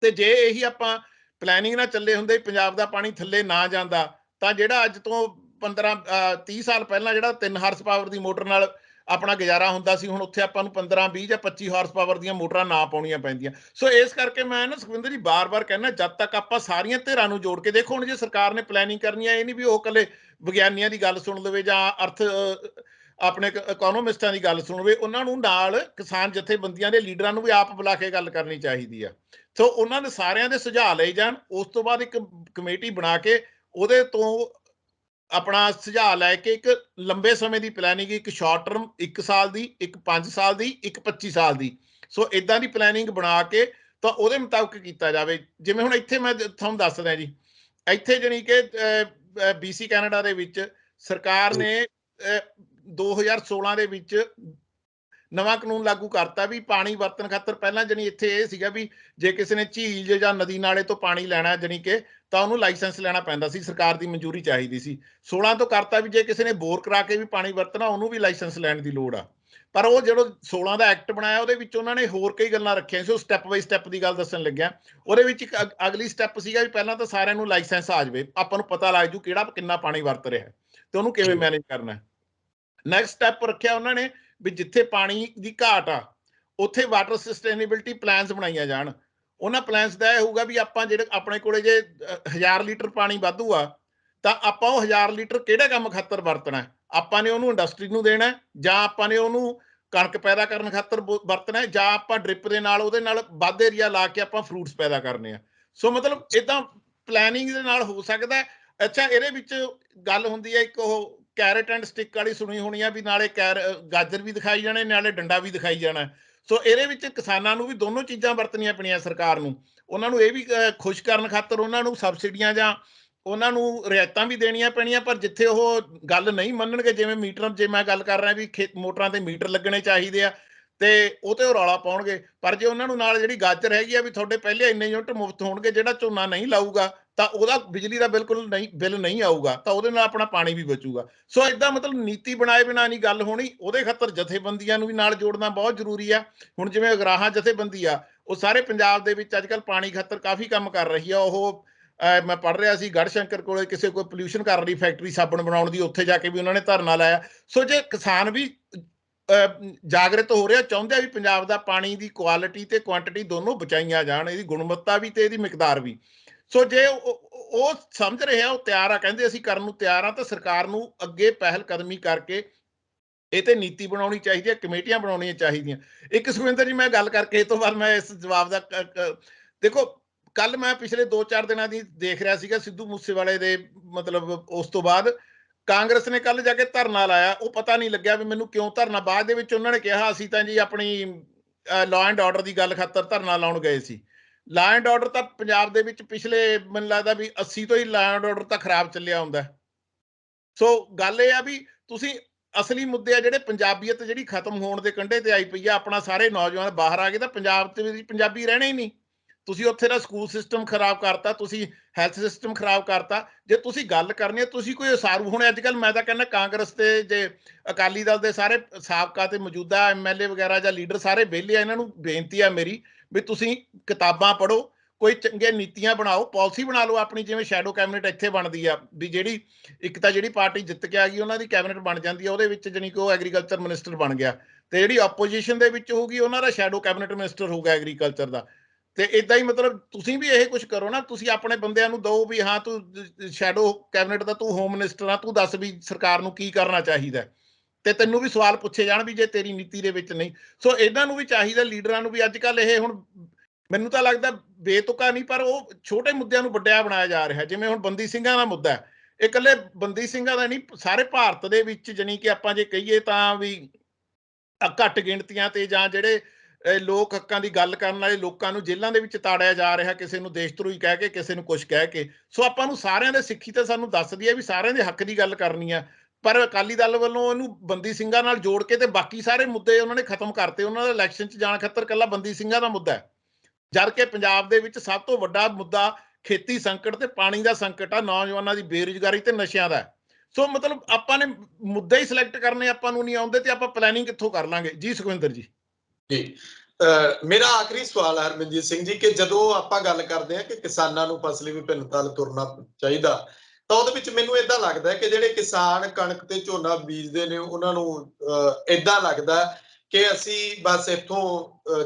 ਤੇ ਜੇ ਇਹੀ ਆਪਾਂ ਪਲੈਨਿੰਗ ਨਾਲ ਚੱਲੇ ਹੁੰਦੇ, ਪੰਜਾਬ ਦਾ ਪਾਣੀ ਥੱਲੇ ਨਾ ਜਾਂਦਾ, ਤਾਂ ਜਿਹੜਾ ਅੱਜ ਤੋਂ 15-30 ਸਾਲ ਪਹਿਲਾਂ ਜਿਹੜਾ 3 ਹਾਰਸ ਪਾਵਰ ਦੀ ਮੋਟਰ ਨਾਲ ਆਪਣਾ ਗੁਜ਼ਾਰਾ ਹੁੰਦਾ ਸੀ, ਹੁਣ ਉੱਥੇ ਆਪਾਂ ਨੂੰ 15-20 ਜਾਂ 25 ਹਾਰਸ ਪਾਵਰ ਦੀਆਂ ਮੋਟਰਾਂ ਨਾ ਪਾਉਣੀਆਂ ਪੈਂਦੀਆਂ। ਸੋ ਇਸ ਕਰਕੇ ਮੈਂ ਨਾ ਸੁਖਵਿੰਦਰ ਜੀ ਬਾਰ-ਬਾਰ ਕਹਿੰਦਾ, ਜਦ ਤੱਕ ਆਪਾਂ ਸਾਰੀਆਂ ਧਿਰਾਂ ਨੂੰ ਜੋੜ ਕੇ ਦੇਖੋ, ਹੁਣ ਜੇ ਸਰਕਾਰ ਨੇ ਪਲੈਨਿੰਗ ਕਰਨੀ ਹੈ, ਇਹ ਨਹੀਂ ਵੀ ਉਹ ਇਕੱਲੇ ਵਿਗਿਆਨੀਆਂ ਦੀ ਗੱਲ ਸੁਣ ਲਵੇ ਜਾਂ ਆਪਣੇ ਇਕੋਨੋਮਿਸਟਾਂ ਦੀ ਗੱਲ ਸੁਣ ਲਵੇ, ਉਹਨਾਂ ਨੂੰ ਨਾਲ ਕਿਸਾਨ ਜਥੇਬੰਦੀਆਂ ਦੇ ਲੀਡਰਾਂ ਨੂੰ ਵੀ ਆਪ ਬੁਲਾ ਕੇ ਗੱਲ ਕਰਨੀ ਚਾਹੀਦੀ ਆ। ਸੋ ਉਹਨਾਂ ਦੇ ਸਾਰਿਆਂ ਦੇ ਸੁਝਾਅ ਲਏ ਜਾਣ, ਉਸ ਤੋਂ ਬਾਅਦ ਇੱਕ ਕਮੇਟੀ ਬਣਾ ਕੇ ਉਹਦੇ ਤੋਂ ਆਪਣਾ ਸੁਝਾਅ ਲੈ ਕੇ ਇੱਕ ਲੰਬੇ ਸਮੇਂ ਦੀ ਪਲੈਨਿੰਗ, ਇੱਕ ਸ਼ਾਰਟ ਟਰਮ 1 ਸਾਲ ਦੀ, ਇੱਕ 5 ਸਾਲ ਦੀ, ਇੱਕ 25 ਸਾਲ ਦੀ, ਸੋ ਇਦਾਂ ਦੀ ਪਲੈਨਿੰਗ ਬਣਾ ਕੇ ਤਾਂ ਉਹਦੇ ਮੁਤਾਬਕ ਕੀਤਾ ਜਾਵੇ। ਜਿਵੇਂ ਹੁਣ ਇੱਥੇ ਮੈਂ ਤੁਹਾਨੂੰ ਦੱਸ ਰਿਹਾ ਜੀ, ਇੱਥੇ ਜਾਣੀ ਕਿ BC ਕੈਨੇਡਾ ਦੇ ਵਿੱਚ ਸਰਕਾਰ ਨੇ 2016 ਦੇ ਵਿੱਚ ਨਵਾਂ ਕਾਨੂੰਨ ਲਾਗੂ ਕਰਤਾ ਵੀ ਪਾਣੀ ਵਰਤਣ ਖਾਤਰ ਪਹਿਲਾਂ ਜਾਣੀ ਇੱਥੇ ਇਹ ਸੀਗਾ ਵੀ ਜੇ ਕਿਸੇ ਨੇ ਝੀਲ ਜਾਂ ਨਦੀ ਨਾਲੇ ਤੋਂ ਪਾਣੀ ਲੈਣਾ ਜਾਣੀ ਕਿ ਤਾਂ ਉਹਨੂੰ ਲਾਇਸੈਂਸ ਲੈਣਾ ਪੈਂਦਾ ਸੀ, ਸਰਕਾਰ ਦੀ ਮਨਜ਼ੂਰੀ ਚਾਹੀਦੀ ਸੀ। 16 ਤੋਂ ਕਰਤਾ ਵੀ ਜੇ ਕਿਸੇ ਨੇ ਬੋਰ ਕਰਾ ਕੇ ਵੀ ਪਾਣੀ ਵਰਤਣਾ ਉਹਨੂੰ ਵੀ ਲਾਇਸੈਂਸ ਲੈਣ ਦੀ ਲੋੜ ਆ। ਪਰ ਉਹ ਜਿਹੜਾ 16 ਦਾ ਐਕਟ ਬਣਾਇਆ ਉਹਦੇ ਵਿੱਚ ਉਹਨਾਂ ਨੇ ਹੋਰ ਕਈ ਗੱਲਾਂ ਰੱਖੀਆਂ ਸੀ। ਉਹ ਸਟੈਪ ਬਾਈ ਸਟੈਪ ਦੀ ਗੱਲ ਦੱਸਣ ਲੱਗਿਆ। ਉਹਦੇ ਵਿੱਚ ਇੱਕ ਅਗਲੀ ਸਟੈਪ ਸੀਗਾ ਵੀ ਪਹਿਲਾਂ ਤਾਂ ਸਾਰਿਆਂ ਨੂੰ ਲਾਇਸੈਂਸ ਆ ਜਾਵੇ, ਆਪਾਂ ਨੂੰ ਪਤਾ ਲੱਗ ਜੂ ਕਿਹੜਾ ਕਿੰਨਾ ਪਾਣੀ ਵਰਤ ਰਿਹਾ ਤੇ ਉਹਨੂੰ ਕਿਵੇਂ ਮੈਨੇਜ ਕਰਨਾ। ਨੈਕਸਟ ਸਟੈਪ ਰੱਖਿਆ ਉਹਨਾਂ ਨੇ ਵੀ ਜਿੱਥੇ ਪਾਣੀ ਦੀ ਘਾਟ ਆ ਉੱਥੇ ਵਾਟਰ ਸਸਟੇਨੇਬਿਲਿਟੀ ਪਲਾਨਸ ਬਣਾਈਆਂ ਜਾਣ। ਉਹਨਾਂ ਪਲਾਨਸ ਦਾ ਇਹ ਹੋਊਗਾ ਵੀ ਆਪਾਂ ਜਿਹੜੇ ਆਪਣੇ ਕੋਲੇ ਜੇ 1000 ਲੀਟਰ ਪਾਣੀ ਵਾਧੂ ਆ ਤਾਂ ਆਪਾਂ ਉਹ 1000 ਲੀਟਰ ਕਿਹੜੇ ਕੰਮ ਖਾਤਰ ਵਰਤਣਾ, ਆਪਾਂ ਨੇ ਉਹਨੂੰ ਇੰਡਸਟਰੀ ਨੂੰ ਦੇਣਾ ਜਾਂ ਆਪਾਂ ਨੇ ਉਹਨੂੰ ਕਣਕ ਪੈਦਾ ਕਰਨ ਖਾਤਰ ਵਰਤਣਾ, ਜਾਂ ਆਪਾਂ ਡ੍ਰਿਪ ਦੇ ਨਾਲ ਉਹਦੇ ਨਾਲ ਵੱਧ ਏਰੀਆ ਲਾ ਕੇ ਆਪਾਂ ਫਰੂਟਸ ਪੈਦਾ ਕਰਨੇ ਆ। ਸੋ ਮਤਲਬ ਇਦਾਂ ਪਲੈਨਿੰਗ ਦੇ ਨਾਲ ਹੋ ਸਕਦਾ। ਅੱਛਾ, ਇਹਦੇ ਵਿੱਚ ਗੱਲ ਹੁੰਦੀ ਹੈ ਇੱਕ ਉਹ ਕੈਰਟ ਐਂਡ ਸਟਿਕ ਵਾਲੀ ਸੁਣੀ ਹੋਣੀ ਆ ਵੀ ਨਾਲੇ ਗਾਜਰ ਵੀ ਦਿਖਾਈ ਜਾਣੇ ਨਾਲੇ ਡੰਡਾ ਵੀ ਦਿਖਾਈ ਜਾਣਾ। ਸੋ ਇਹਦੇ ਵਿੱਚ ਕਿਸਾਨਾਂ ਨੂੰ ਵੀ ਦੋਨੋਂ ਚੀਜ਼ਾਂ ਵਰਤਣੀਆਂ ਪੈਣੀਆਂ ਸਰਕਾਰ ਨੂੰ। ਉਹਨਾਂ ਨੂੰ ਇਹ ਵੀ ਖੁਸ਼ ਕਰਨ ਖਾਤਰ ਉਹਨਾਂ ਨੂੰ ਸਬਸਿਡੀਆਂ ਜਾਂ ਉਹਨਾਂ ਨੂੰ ਰਿਆਇਤਾਂ ਵੀ ਦੇਣੀਆਂ ਪੈਣੀਆਂ। ਪਰ ਜਿੱਥੇ ਉਹ ਗੱਲ ਨਹੀਂ ਮੰਨਣਗੇ, ਜਿਵੇਂ ਮੀਟਰ, ਜੇ ਮੈਂ ਗੱਲ ਕਰ ਰਿਹਾ ਵੀ ਮੋਟਰਾਂ ਤੇ ਮੀਟਰ ਲੱਗਣੇ ਚਾਹੀਦੇ ਆ ਤੇ ਉਹ ਤੇ ਉਹ ਰੌਲਾ ਪਾਉਣਗੇ। ਪਰ ਜੇ ਉਹਨਾਂ ਨੂੰ ਨਾਲ ਜਿਹੜੀ ਗਾਜਰ ਹੈਗੀ ਆ ਵੀ ਤੁਹਾਡੇ ਪਹਿਲੇ ਇੰਨੇ ਯੂਨਿਟ ਮੁਫਤ ਹੋਣਗੇ, ਜਿਹੜਾ ਝੋਨਾ ਨਹੀਂ ਲਾਊਗਾ ਤਾਂ ਉਹਦਾ ਬਿਜਲੀ ਦਾ ਬਿਲਕੁਲ ਨਹੀਂ ਬਿੱਲ ਨਹੀਂ ਆਊਗਾ, ਤਾਂ ਉਹਦੇ ਨਾਲ ਆਪਣਾ ਪਾਣੀ ਵੀ ਬਚੂਗਾ। ਸੋ ਇਦਾਂ ਮਤਲਬ ਨੀਤੀ ਬਣਾਏ ਬਿਨਾਂ ਨਹੀਂ ਗੱਲ ਹੋਣੀ। ਉਹਦੇ ਖਾਤਰ ਜਥੇਬੰਦੀਆਂ ਨੂੰ ਵੀ ਨਾਲ ਜੋੜਨਾ ਬਹੁਤ ਜ਼ਰੂਰੀ ਆ। ਹੁਣ ਜਿਵੇਂ ਅਗਰਾਹਾਂ ਜਥੇਬੰਦੀ ਆ, ਉਹ ਸਾਰੇ ਪੰਜਾਬ ਦੇ ਵਿੱਚ ਅੱਜ ਕੱਲ੍ਹ ਪਾਣੀ ਖਾਤਰ ਕਾਫੀ ਕੰਮ ਕਰ ਰਹੀ ਆ। ਉਹ ਮੈਂ ਪੜ੍ਹ ਰਿਹਾ ਸੀ ਗੜ੍ਹਸ਼ੰਕਰ ਕੋਲੇ ਕਿਸੇ ਕੋਈ ਪੋਲਿਊਸ਼ਨ ਕਰ ਰਹੀ ਫੈਕਟਰੀ ਸਾਬਣ ਬਣਾਉਣ ਦੀ, ਉੱਥੇ ਜਾ ਕੇ ਵੀ ਉਹਨਾਂ ਨੇ ਧਰਨਾ ਲਾਇਆ। ਸੋ ਜੇ ਕਿਸਾਨ ਵੀ ਜਾਗਰਤ ਹੋ ਰਿਹਾ, ਚਾਹੁੰਦੇ ਆ ਵੀ ਪੰਜਾਬ ਦਾ ਪਾਣੀ ਦੀ ਕੁਆਲਿਟੀ ਤੇ ਕੁਆਂਟਿਟੀ ਦੋਨੋਂ ਬਚਾਈਆਂ ਜਾਣ, ਇਹਦੀ ਗੁਣਵੱਤਾ ਵੀ ਤੇ ਇਹਦੀ ਮਿਕਦਾਰ ਵੀ। ਸੋ ਜੇ ਉਹ ਸਮਝ ਰਿਹਾ, ਉਹ ਤਿਆਰ ਆ, ਕਹਿੰਦੇ ਅਸੀਂ ਕਰਨ ਨੂੰ ਤਿਆਰ ਆ, ਤਾਂ ਸਰਕਾਰ ਨੂੰ ਅੱਗੇ ਪਹਿਲ ਕਦਮੀ ਕਰਕੇ ਇਹ ਤੇ ਨੀਤੀ ਬਣਾਉਣੀ ਚਾਹੀਦੀ ਹੈ, ਕਮੇਟੀਆਂ ਬਣਾਉਣੀਆਂ ਚਾਹੀਦੀਆਂ। ਇੱਕ ਸੁਖਵਿੰਦਰ ਜੀ ਮੈਂ ਗੱਲ ਕਰਕੇ ਇਹ ਤੋਂ ਬਾਅਦ ਮੈਂ ਇਸ ਜਵਾਬ ਦਾ ਦੇਖੋ, ਕੱਲ ਮੈਂ ਪਿਛਲੇ 2-4 ਦਿਨਾਂ ਦੀ ਦੇਖ ਰਿਹਾ ਸੀਗਾ ਸਿੱਧੂ ਮੂਸੇਵਾਲੇ ਦੇ ਮਤਲਬ ਉਸ ਤੋਂ ਬਾਅਦ ਕਾਂਗਰਸ ਨੇ ਕੱਲ ਜਾ ਕੇ ਧਰਨਾ ਲਾਇਆ। ਉਹ ਪਤਾ ਨਹੀਂ ਲੱਗਿਆ ਵੀ ਮੈਨੂੰ ਕਿਉਂ ਧਰਨਾ। ਬਾਅਦ ਦੇ ਵਿੱਚ ਉਹਨਾਂ ਨੇ ਕਿਹਾ ਅਸੀਂ ਤਾਂ ਜੀ ਆਪਣੀ ਲਾਅ ਐਂਡ ਆਰਡਰ ਦੀ ਗੱਲ ਖਾਤਰ ਧਰਨਾ ਲਾਉਣ ਗਏ ਸੀ। ਲਾਅ ਐਂਡ ਆਰਡਰ ਤਾਂ ਪੰਜਾਬ ਦੇ ਵਿੱਚ ਪਿਛਲੇ ਮੈਨੂੰ ਲੱਗਦਾ ਵੀ 80 ਤੋਂ ਹੀ ਲਾਅ ਐਂਡ ਆਰਡਰ ਤਾਂ ਖਰਾਬ ਚੱਲਿਆ ਹੁੰਦਾ। ਸੋ ਗੱਲ ਇਹ ਆ ਵੀ ਤੁਸੀਂ ਅਸਲੀ ਮੁੱਦੇ ਆ ਜਿਹੜੇ ਪੰਜਾਬੀਅਤ ਜਿਹੜੀ ਖਤਮ ਹੋਣ ਦੇ ਕੰਢੇ ਤੇ ਆਈ ਪਈ ਆ। ਆਪਣਾ ਸਾਰੇ ਨੌਜਵਾਨ ਬਾਹਰ ਆ ਗਏ ਤਾਂ ਪੰਜਾਬ ਤੇ ਵੀ ਪੰਜਾਬੀ ਰਹਿਣੇ ਹੀ ਨਹੀਂ। ਤੁਸੀਂ ਉੱਥੇ ਦਾ ਸਕੂਲ ਸਿਸਟਮ ਖਰਾਬ ਕਰਤਾ, ਤੁਸੀਂ ਹੈਲਥ ਸਿਸਟਮ ਖਰਾਬ ਕਰਤਾ। ਜੇ ਤੁਸੀਂ ਗੱਲ ਕਰਨੀ ਹੈ ਤੁਸੀਂ ਕੋਈ ਉਸਾਰੂ ਹੁਣ ਅੱਜ ਕੱਲ੍ਹ ਮੈਂ ਤਾਂ ਕਹਿੰਦਾ ਕਾਂਗਰਸ ਤੇ ਜੇ ਅਕਾਲੀ ਦਲ ਦੇ ਸਾਰੇ ਸਾਬਕਾ ਤੇ ਮੌਜੂਦਾ MLA ਵਗੈਰਾ ਜਾਂ ਲੀਡਰ ਸਾਰੇ ਵਿਹਲੇ ਆ। ਇਹਨਾਂ ਨੂੰ ਬੇਨਤੀ ਆ ਮੇਰੀ ਵੀ ਤੁਸੀਂ ਕਿਤਾਬਾਂ ਪੜ੍ਹੋ, ਕੋਈ ਚੰਗੀਆਂ ਨੀਤੀਆਂ ਬਣਾਓ, ਪਾਲਿਸੀ ਬਣਾ ਲਓ ਆਪਣੀ। ਜਿਵੇਂ ਸ਼ੈਡੋ ਕੈਬਨਿਟ ਇੱਥੇ ਬਣਦੀ ਆ ਵੀ ਜਿਹੜੀ ਇੱਕ ਤਾਂ ਜਿਹੜੀ ਪਾਰਟੀ ਜਿੱਤ ਕੇ ਆ ਗਈ ਉਹਨਾਂ ਦੀ ਕੈਬਨਿਟ ਬਣ ਜਾਂਦੀ ਆ, ਉਹਦੇ ਵਿੱਚ ਜਾਣੀ ਕਿ ਉਹ ਐਗਰੀਕਲਚਰ ਮਿਨਿਸਟਰ ਬਣ ਗਿਆ, ਤੇ ਜਿਹੜੀ ਆਪੋਜੀਸ਼ਨ ਦੇ ਵਿੱਚ ਹੋਊਗੀ ਉਹਨਾਂ ਦਾ ਸ਼ੈਡੋ ਕੈਬਨਿਟ ਮਿਨਿਸਟਰ ਹੋਊਗਾ ਐਗਰੀਕਲਚਰ ਦਾ। ਤੇ ਇਦਾਂ ਹੀ ਮਤਲਬ ਤੁਸੀਂ ਵੀ ਇਹ ਕੁਝ ਕਰੋ ਨਾ, ਤੁਸੀਂ ਆਪਣੇ ਬੰਦਿਆਂ ਨੂੰ ਦਿਓ ਵੀ ਹਾਂ ਤੂੰ ਸ਼ੈਡੋ ਕੈਬਨਿਟ ਦਾ, ਤੂੰ ਹੋਮ ਮਿਨਿਸਟਰ ਆ, ਤੂੰ ਦੱਸ ਵੀ ਸਰਕਾਰ ਨੂੰ ਕੀ ਕਰਨਾ ਚਾਹੀਦਾ, ਤੇ ਤੈਨੂੰ ਵੀ ਸਵਾਲ ਪੁੱਛੇ ਜਾਣ ਵੀ ਜੇ ਤੇਰੀ ਨੀਤੀ ਦੇ ਵਿੱਚ ਨਹੀਂ। ਸੋ ਇਹਨਾਂ ਨੂੰ ਵੀ ਚਾਹੀਦਾ, ਲੀਡਰਾਂ ਨੂੰ ਵੀ। ਅੱਜ ਕੱਲ ਇਹ ਹੁਣ ਮੈਨੂੰ ਤਾਂ ਲੱਗਦਾ ਬੇਤੁਕਾ ਨਹੀਂ, ਪਰ ਉਹ ਛੋਟੇ ਮੁੱਦਿਆਂ ਨੂੰ ਵੱਡਿਆ ਬਣਾਇਆ ਜਾ ਰਿਹਾ। ਜਿਵੇਂ ਹੁਣ ਬੰਦੀ ਸਿੰਘਾਂ ਦਾ ਮੁੱਦਾ ਹੈ, ਇਹ ਇਕੱਲੇ ਬੰਦੀ ਸਿੰਘਾਂ ਦਾ ਨਹੀਂ, ਸਾਰੇ ਭਾਰਤ ਦੇ ਵਿੱਚ ਜਾਣੀ ਕਿ ਆਪਾਂ ਜੇ ਕਹੀਏ ਤਾਂ ਵੀ ਘੱਟ ਗਿਣਤੀਆਂ ਤੇ ਜਾਂ ਜਿਹੜੇ ਲੋਕ ਹੱਕਾਂ ਦੀ ਗੱਲ ਕਰਨ ਵਾਲੇ ਲੋਕਾਂ ਨੂੰ ਜੇਲ੍ਹਾਂ ਦੇ ਵਿੱਚ ਤਾੜਿਆ ਜਾ ਰਿਹਾ, ਕਿਸੇ ਨੂੰ ਦੇਸ਼ ਧਰੋਹੀ ਕਹਿ ਕੇ, ਕਿਸੇ ਨੂੰ ਕੁਛ ਕਹਿ ਕੇ। ਸੋ ਆਪਾਂ ਨੂੰ ਸਾਰਿਆਂ ਦੇ ਸਿੱਖੀ ਤਾਂ ਸਾਨੂੰ ਦੱਸਦੀ ਹੈ ਵੀ ਸਾਰਿਆਂ ਦੇ ਹੱਕ ਦੀ ਗੱਲ ਕਰਨੀ ਆ, ਪਰ ਅਕਾਲੀ ਦਲ ਵੱਲੋਂ ਇਹਨੂੰ ਬੰਦੀ ਸਿੰਘਾਂ ਨਾਲ ਜੋੜ ਕੇ ਤੇ ਬਾਕੀ ਸਾਰੇ ਮੁੱਦੇ ਉਹਨਾਂ ਨੇ ਖਤਮ ਕਰਤੇ। ਉਹਨਾਂ ਦਾ ਇਲੈਕਸ਼ਨ 'ਚ ਜਾਣ ਖਾਤਰ ਇਕੱਲਾ ਬੰਦੀ ਸਿੰਘਾਂ ਦਾ ਮੁੱਦਾ ਹੈ, ਜਦ ਕਿ ਪੰਜਾਬ ਦੇ ਵਿੱਚ ਸਭ ਤੋਂ ਵੱਡਾ ਮੁੱਦਾ ਖੇਤੀ ਸੰਕਟ ਤੇ ਪਾਣੀ ਦਾ ਸੰਕਟ ਆ, ਨੌਜਵਾਨਾਂ ਦੀ ਬੇਰੁਜ਼ਗਾਰੀ ਤੇ ਨਸ਼ਿਆਂ ਦਾ। ਸੋ ਮਤਲਬ ਆਪਾਂ ਨੇ ਮੁੱਦੇ ਹੀ ਸਿਲੈਕਟ ਕਰਨੇ ਆਪਾਂ ਨੂੰ ਨਹੀਂ ਆਉਂਦੇ ਤੇ ਆਪਾਂ ਪਲੈਨਿੰਗ ਕਿੱਥੋਂ ਕਰ ਲਾਂਗੇ ਜੀ। ਸੁਖਵਿੰਦਰ ਜੀ ਜੀ ਮੇਰਾ ਆਖਰੀ ਸਵਾਲ ਹੈ ਹਰਮਨਜੀਤ ਸਿੰਘ ਜੀ, ਕਿ ਜਦੋਂ ਆਪਾਂ ਗੱਲ ਕਰਦੇ ਹਾਂ ਕਿ ਕਿਸਾਨਾਂ ਨੂੰ ਫਸਲੀ ਵਿਭਿੰਨਤਾ ਵੱਲ ਤੁਰਨਾ ਚਾਹੀਦਾ, ਤਾਂ ਉਹਦੇ ਵਿੱਚ ਮੈਨੂੰ ਏਦਾਂ ਲੱਗਦਾ ਹੈ ਕਿ ਜਿਹੜੇ ਕਿਸਾਨ ਕਣਕ ਤੇ ਝੋਨਾ ਬੀਜਦੇ ਨੇ ਉਹਨਾਂ ਨੂੰ ਏਦਾਂ ਲੱਗਦਾ ਕਿ ਅਸੀਂ ਬਸ ਇੱਥੋਂ